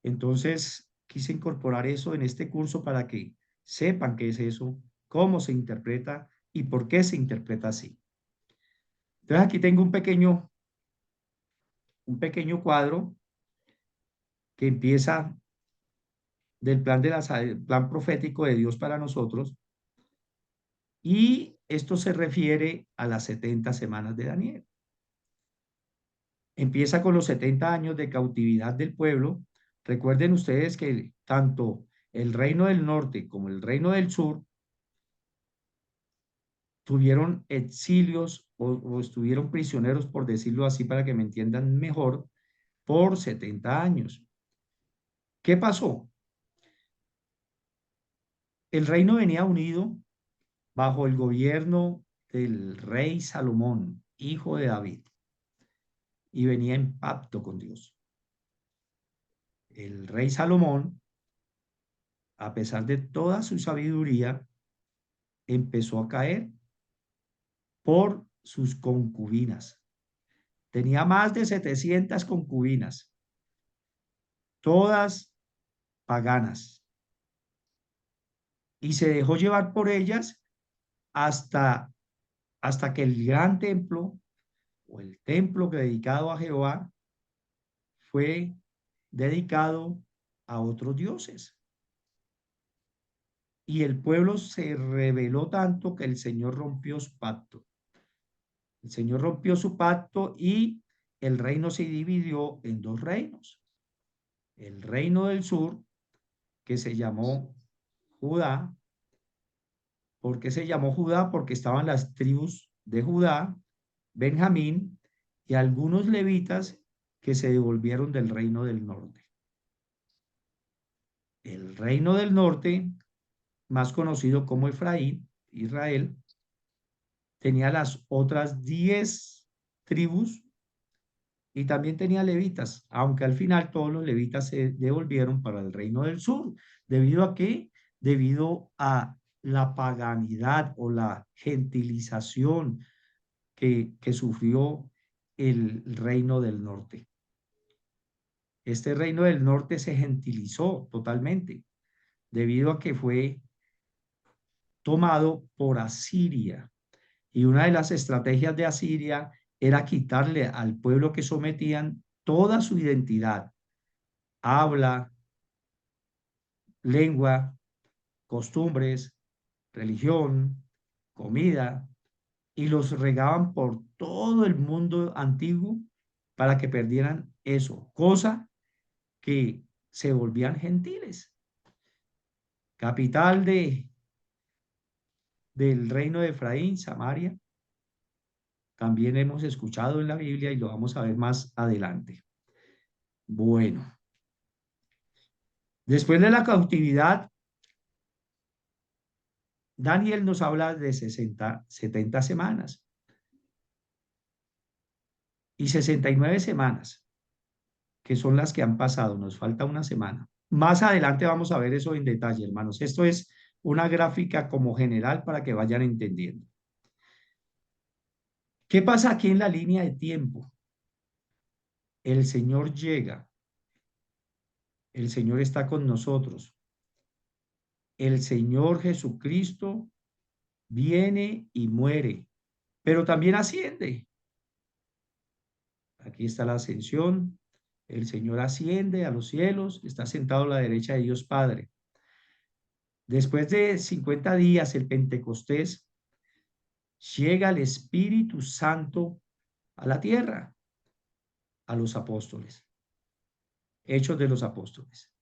Entonces, quise incorporar eso en este curso para que sepan qué es eso, cómo se interpreta y por qué se interpreta así. Entonces, aquí tengo un pequeño cuadro que empieza del plan profético de Dios para nosotros, y esto se refiere a las 70 semanas de Daniel. Empieza con los 70 años de cautividad del pueblo. Recuerden ustedes que tanto el reino del norte como el reino del sur tuvieron exilios o estuvieron prisioneros, por decirlo así, para que me entiendan mejor, por 70 años. ¿Qué pasó? El reino venía unido bajo el gobierno del rey Salomón, hijo de David, y venía en pacto con Dios. El rey Salomón, a pesar de toda su sabiduría, empezó a caer por sus concubinas. Tenía más de 700 concubinas, todas paganas, y se dejó llevar por ellas hasta, hasta que el gran templo o el templo dedicado a Jehová fue dedicado a otros dioses. Y el pueblo se rebeló tanto que el Señor rompió su pacto. El Señor rompió su pacto y el reino se dividió en dos reinos. El reino del sur, que se llamó Judá. ¿Por qué se llamó Judá? Porque estaban las tribus de Judá, Benjamín y algunos levitas que se devolvieron del reino del norte. El reino del norte, más conocido como Efraín, Israel, tenía las otras 10 tribus y también tenía levitas, aunque al final todos los levitas se devolvieron para el reino del sur. ¿Debido a qué? Debido a la paganidad o la gentilización que sufrió el reino del norte. Este reino del norte se gentilizó totalmente debido a que fue tomado por Asiria. Y una de las estrategias de Asiria era quitarle al pueblo que sometían toda su identidad, habla, lengua, costumbres, religión, comida, y los regaban por todo el mundo antiguo para que perdieran eso, cosa que se volvían gentiles. Capital del reino de Efraín, Samaria, también hemos escuchado en la Biblia y lo vamos a ver más adelante. Bueno, después de la cautividad, Daniel nos habla de 70 semanas y 69 semanas, que son las que han pasado. Nos falta una semana. Más adelante vamos a ver eso en detalle, hermanos. Esto es una gráfica como general para que vayan entendiendo. ¿Qué pasa aquí en la línea de tiempo? El Señor llega. El Señor está con nosotros. El Señor Jesucristo viene y muere, pero también asciende. Aquí está la ascensión. El Señor asciende a los cielos, está sentado a la derecha de Dios Padre. Después de 50 días, el Pentecostés, llega el Espíritu Santo a la tierra, a los apóstoles, Hechos de los Apóstoles.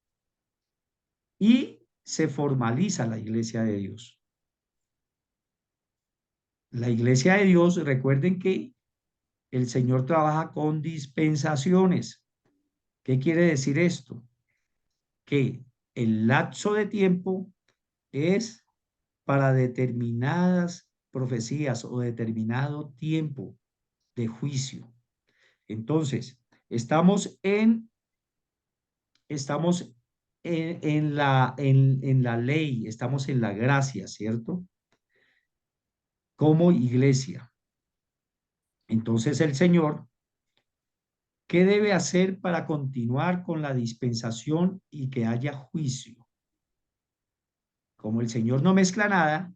Y se formaliza la iglesia de Dios. La iglesia de Dios, recuerden que el Señor trabaja con dispensaciones. ¿Qué quiere decir esto? Que el lapso de tiempo es para determinadas profecías o determinado tiempo de juicio. Entonces, estamos en la ley, estamos en la gracia, ¿cierto? Como iglesia. Entonces el Señor, ¿qué debe hacer para continuar con la dispensación y que haya juicio? Como el Señor no mezcla nada,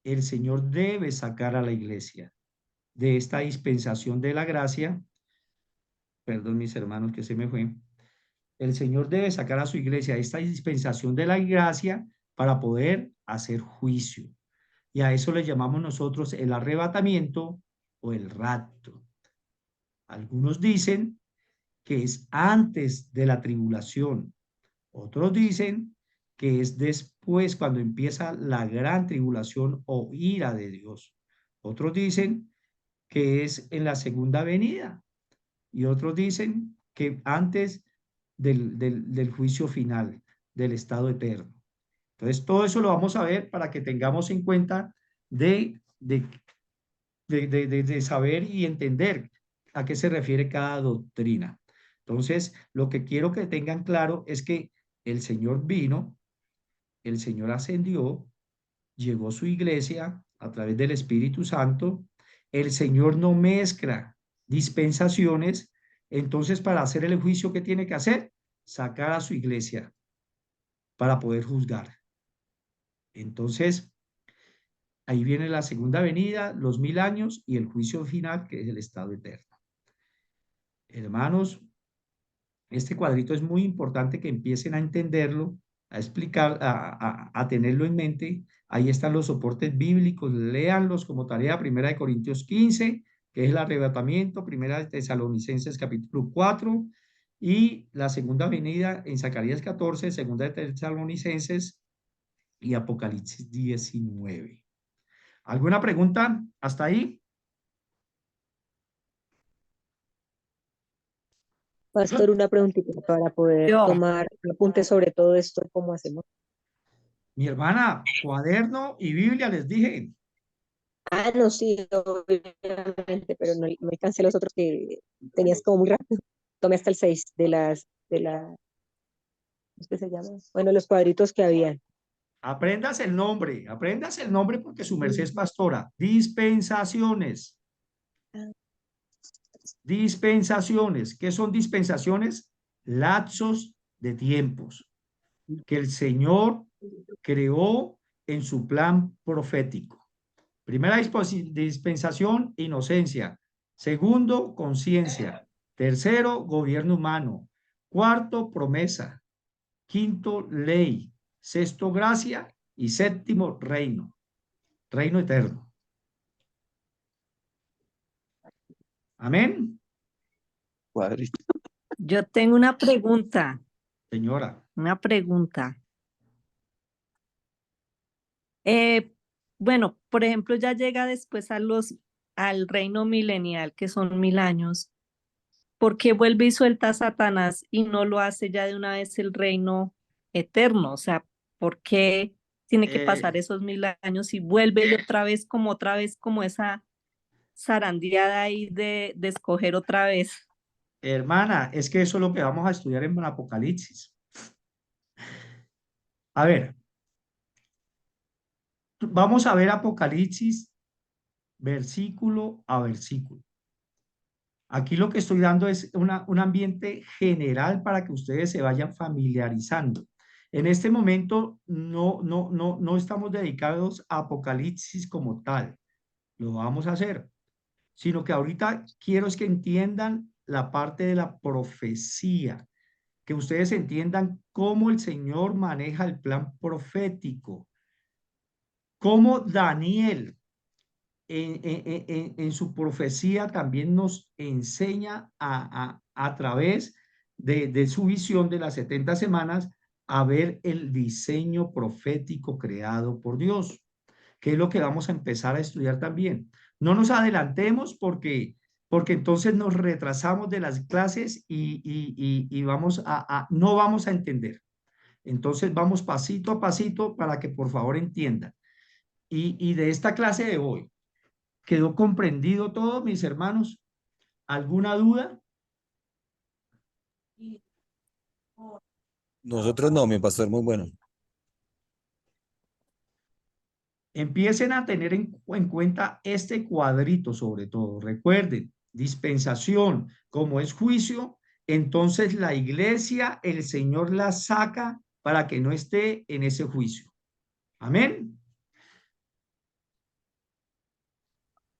el Señor debe sacar a la iglesia de esta dispensación de la gracia. Perdón, mis hermanos, que se me fue. El Señor debe sacar a su iglesia de esta dispensación de la gracia para poder hacer juicio. Y a eso le llamamos nosotros el arrebatamiento o el rapto. Algunos dicen que es antes de la tribulación. Otros dicen que es después, cuando empieza la gran tribulación o ira de Dios. Otros dicen que es en la segunda venida. Y otros dicen que antes del juicio final, del estado eterno. Entonces, todo eso lo vamos a ver para que tengamos en cuenta de saber y entender a qué se refiere cada doctrina. Entonces, lo que quiero que tengan claro es que el Señor vino, el Señor ascendió, llegó su iglesia a través del Espíritu Santo, el Señor no mezcla dispensaciones, entonces para hacer el juicio, ¿qué tiene que hacer? Sacar a su iglesia para poder juzgar. Entonces, ahí viene la segunda venida, los 1000 años y el juicio final, que es el estado eterno. Hermanos, este cuadrito es muy importante que empiecen a entenderlo, a explicar, a tenerlo en mente. Ahí están los soportes bíblicos, léanlos como tarea. 1 Corintios 15, que es el arrebatamiento. 1 Tesalonicenses capítulo 4 y la segunda venida en Zacarías 14, 2 Tesalonicenses y Apocalipsis 19. ¿Alguna pregunta hasta ahí? Pastor, una preguntita para poder Yo. tomar apuntes sobre todo esto, ¿cómo hacemos? Mi hermana, cuaderno y Biblia, les dije. Ah, no, sí, obviamente, pero no alcancé los otros que tenías como muy rápido. Tomé hasta el 6 ¿cómo es que se llama? Bueno, los cuadritos que habían. Apréndase el nombre porque su merced es pastora. Dispensaciones. Dispensaciones. ¿Qué son dispensaciones? Lapsos de tiempos que el Señor creó en su plan profético. Primera dispensación, inocencia. Segundo, conciencia. Tercero, gobierno humano. Cuarto, promesa. Quinto, ley. Sexto, gracia. Y séptimo, reino. Reino eterno. Amén. Cuadrito. Yo tengo una pregunta, Señora. una pregunta. Bueno, por ejemplo, ya llega después al reino milenial, que son 1000 años. ¿Por qué vuelve y suelta a Satanás y no lo hace ya de una vez el reino eterno? O sea, ¿por qué tiene que pasar esos 1000 años y vuelve y otra vez como esa zarandeada ahí de escoger otra vez? Hermana, es que eso es lo que vamos a estudiar en Apocalipsis. A ver, vamos a ver Apocalipsis versículo a versículo. Aquí lo que estoy dando es un ambiente general para que ustedes se vayan familiarizando. En este momento no estamos dedicados a Apocalipsis como tal. Lo vamos a hacer, sino que ahorita quiero es que entiendan la parte de la profecía. que ustedes entiendan cómo el Señor maneja el plan profético, cómo Daniel en su profecía también nos enseña a través de su visión de las 70 semanas a ver el diseño profético creado por Dios, que es lo que vamos a empezar a estudiar también. No nos adelantemos porque entonces nos retrasamos de las clases y vamos no vamos a entender. Entonces vamos pasito a pasito para que por favor entiendan. Y de esta clase de hoy, ¿quedó comprendido todo, mis hermanos? ¿Alguna duda? Nosotros no, mi pastor, muy bueno. Empiecen a tener en cuenta este cuadrito sobre todo. Recuerden, dispensación, como es juicio, entonces la iglesia, el Señor la saca para que no esté en ese juicio. Amén.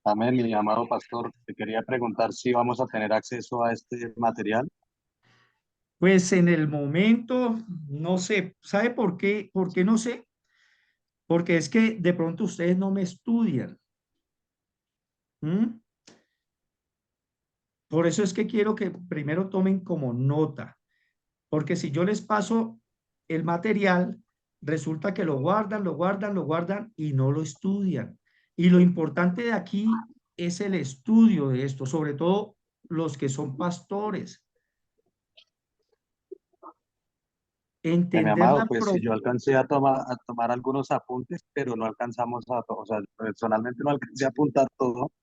Amén, mi amado pastor. Te quería preguntar si vamos a tener acceso a este material. Pues en el momento, no sé, ¿sabe por qué? ¿Por qué no sé? Porque es que de pronto ustedes no me estudian. ¿Mm? Por eso es que quiero que primero tomen como nota, porque si yo les paso el material, resulta que lo guardan, lo guardan, lo guardan y no lo estudian. Y lo importante de aquí es el estudio de esto, sobre todo los que son pastores. Mi Entender amado, la pues si yo alcancé a tomar algunos apuntes, pero no alcanzamos o sea, personalmente no alcancé a apuntar todo.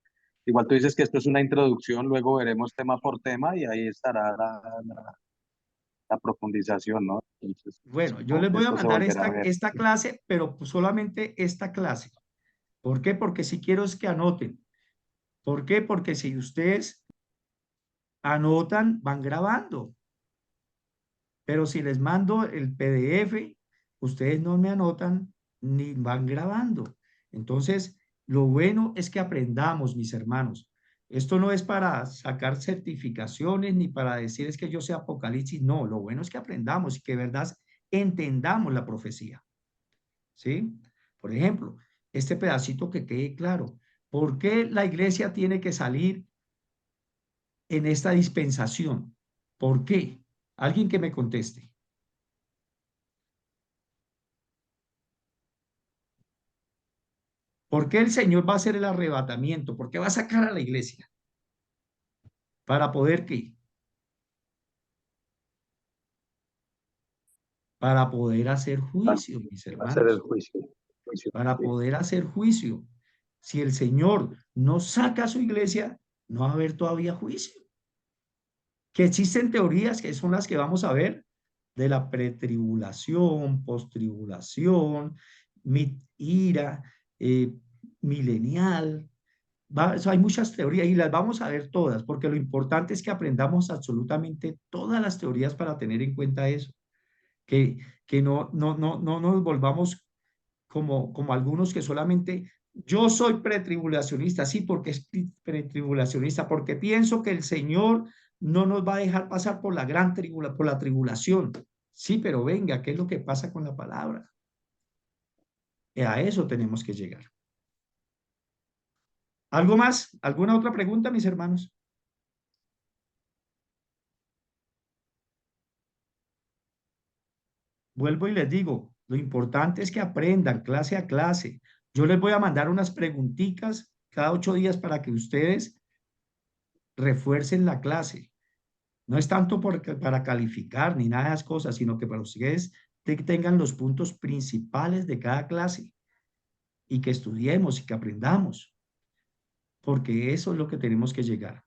Igual tú dices que esto es una introducción, luego veremos tema por tema y ahí estará la profundización, ¿no? Entonces, Bueno, yo supongo les que voy a esto se mandar volverá a ver. esta clase, pero pues solamente esta clase. ¿Por qué? Porque si quiero es que anoten. ¿Por qué? Porque si ustedes anotan, van grabando. Pero si les mando el PDF, ustedes no me anotan ni van grabando. Entonces, lo bueno es que aprendamos, mis hermanos. Esto no es para sacar certificaciones ni para decir es que yo sé Apocalipsis. No, lo bueno es que aprendamos y que de verdad entendamos la profecía. ¿Sí? Por ejemplo, este pedacito que quede claro. ¿Por qué la iglesia tiene que salir en esta dispensación? ¿Por qué? Alguien que me conteste. ¿Por qué el Señor va a hacer el arrebatamiento? ¿Por qué va a sacar a la iglesia? ¿Para poder qué? Para poder hacer juicio, mis Hacer el hermanos. juicio. Para Sí. poder hacer juicio. Si el Señor no saca a su iglesia, no va a haber todavía juicio. Que existen teorías que son las que vamos a ver de la pretribulación, postribulación, ira, milenial. Hay muchas teorías y las vamos a ver todas, porque lo importante es que aprendamos absolutamente todas las teorías para tener en cuenta eso, que no nos volvamos como algunos que solamente yo soy pretribulacionista, sí, porque es pretribulacionista, porque pienso que el Señor no nos va a dejar pasar por la por la tribulación. Sí, pero venga, ¿qué es lo que pasa con la palabra? A eso tenemos que llegar. ¿Algo más? ¿Alguna otra pregunta, mis hermanos? Vuelvo y les digo, lo importante es que aprendan clase a clase. Yo les voy a mandar unas preguntitas cada 8 días para que ustedes refuercen la clase. No es tanto para calificar ni nada de esas cosas, sino que para ustedes tengan los puntos principales de cada clase y que estudiemos y que aprendamos, porque eso es lo que tenemos que llegar.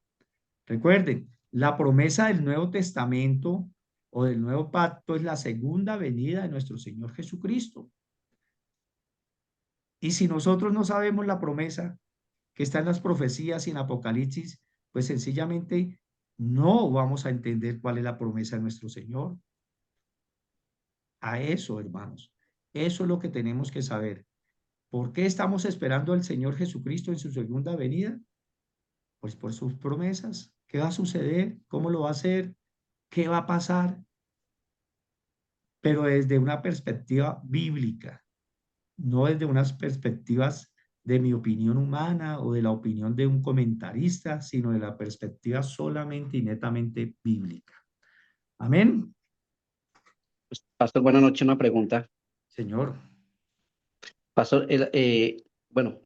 Recuerden, la promesa del Nuevo Testamento o del Nuevo Pacto es la segunda venida de nuestro Señor Jesucristo. Y si nosotros no sabemos la promesa que está en las profecías y en Apocalipsis, pues sencillamente no vamos a entender cuál es la promesa de nuestro Señor. A eso, hermanos, eso es lo que tenemos que saber. ¿Por qué estamos esperando al Señor Jesucristo en su segunda venida? Pues por sus promesas. ¿Qué va a suceder? ¿Cómo lo va a hacer? ¿Qué va a pasar? pero desde una perspectiva bíblica, no desde unas perspectivas de mi opinión humana o de la opinión de un comentarista, sino de la perspectiva solamente y netamente bíblica. Amén. Pastor, buenas noches. Una pregunta. Señor. Pastor, bueno,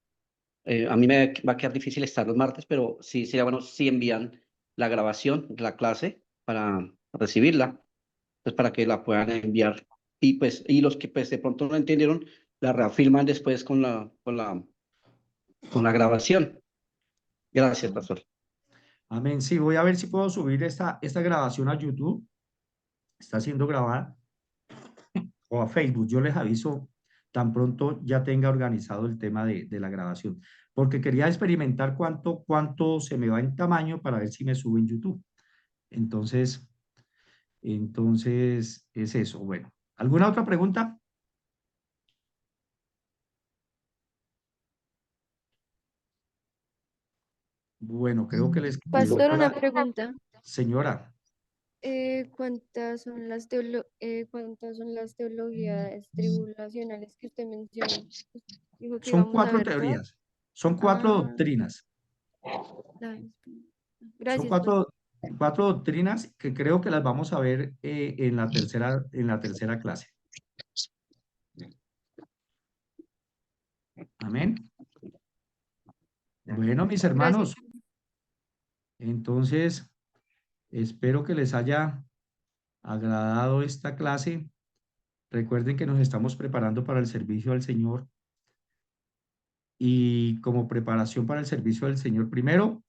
a mí me va a quedar difícil estar los martes, pero sí sería bueno si envían la grabación de la clase para recibirla, pues para que la puedan enviar. Y pues, y los que pues de pronto no entendieron, la reafirman después con la grabación. Gracias, Pastor. Amén. Sí, voy a ver si puedo subir esta grabación a YouTube. Está siendo grabada. O a Facebook. Yo les aviso tan pronto ya tenga organizado el tema de la grabación. Porque quería experimentar cuánto se me va en tamaño para ver si me sube en YouTube. Entonces es eso. Bueno, ¿alguna otra pregunta? Bueno, creo que les... Pastor, una pregunta. Señora. ¿Cuántas son las teologías tribulacionales que usted mencionó? Dijo que Son íbamos a 4 ver todas. teorías. Son 4 Ah, doctrinas. Son Son gracias, Pastor. 4 doctrinas que creo que las vamos a ver en la tercera clase. Amén. Bueno, mis hermanos, entonces espero que les haya agradado esta clase. Recuerden que nos estamos preparando para el servicio al Señor. Y como preparación para el servicio del Señor, primero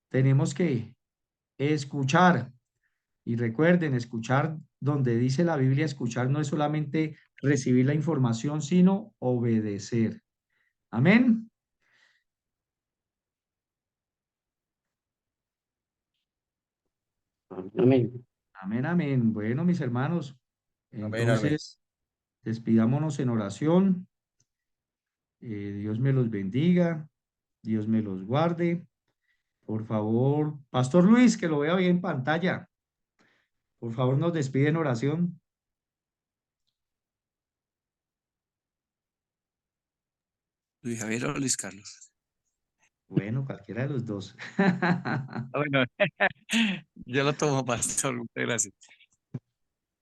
tenemos que escuchar. Y recuerden, escuchar donde dice la Biblia, escuchar no es solamente recibir la información, sino obedecer. Amén. Amén. Amén, amén. Bueno, mis hermanos, Amén, amén. entonces despidámonos en oración. Dios me los bendiga, Dios me los guarde. Por favor, Pastor Luis, que lo vea bien en pantalla. Por favor, nos despide en oración. Luis Javier o Luis Carlos. Bueno, cualquiera de los dos. Bueno, yo lo tomo, Pastor. Muchas gracias.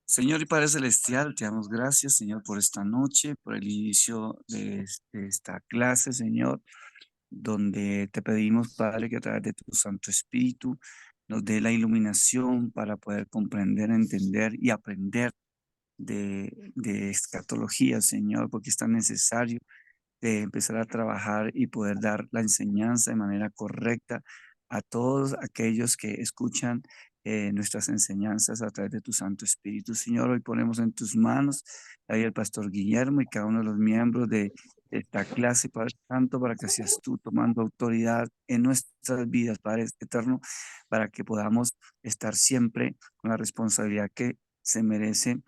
Señor y Padre Celestial, te damos gracias, Señor, por esta noche, por el inicio de esta clase, Señor, donde te pedimos, Padre, que a través de tu Santo Espíritu nos dé la iluminación para poder comprender, entender y aprender de escatología, Señor, porque es tan necesario de empezar a trabajar y poder dar la enseñanza de manera correcta a todos aquellos que escuchan nuestras enseñanzas a través de tu Santo Espíritu. Señor, hoy ponemos en tus manos ahí el pastor Guillermo y cada uno de los miembros de esta clase, Padre Santo, para que seas tú tomando autoridad en nuestras vidas, Padre Eterno, para que podamos estar siempre con la responsabilidad que se merece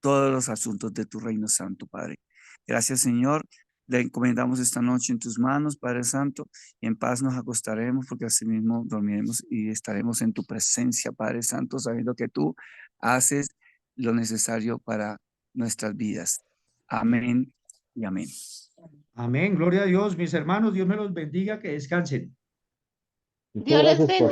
todos los asuntos de tu reino santo, Padre. Gracias, Señor. Le encomendamos esta noche en tus manos, Padre Santo, y en paz nos acostaremos porque así mismo dormiremos y estaremos en tu presencia, Padre Santo, sabiendo que tú haces lo necesario para nuestras vidas. Amén y amén. Amén. Gloria a Dios, mis hermanos. Dios me los bendiga. Que descansen. Dios les bendiga.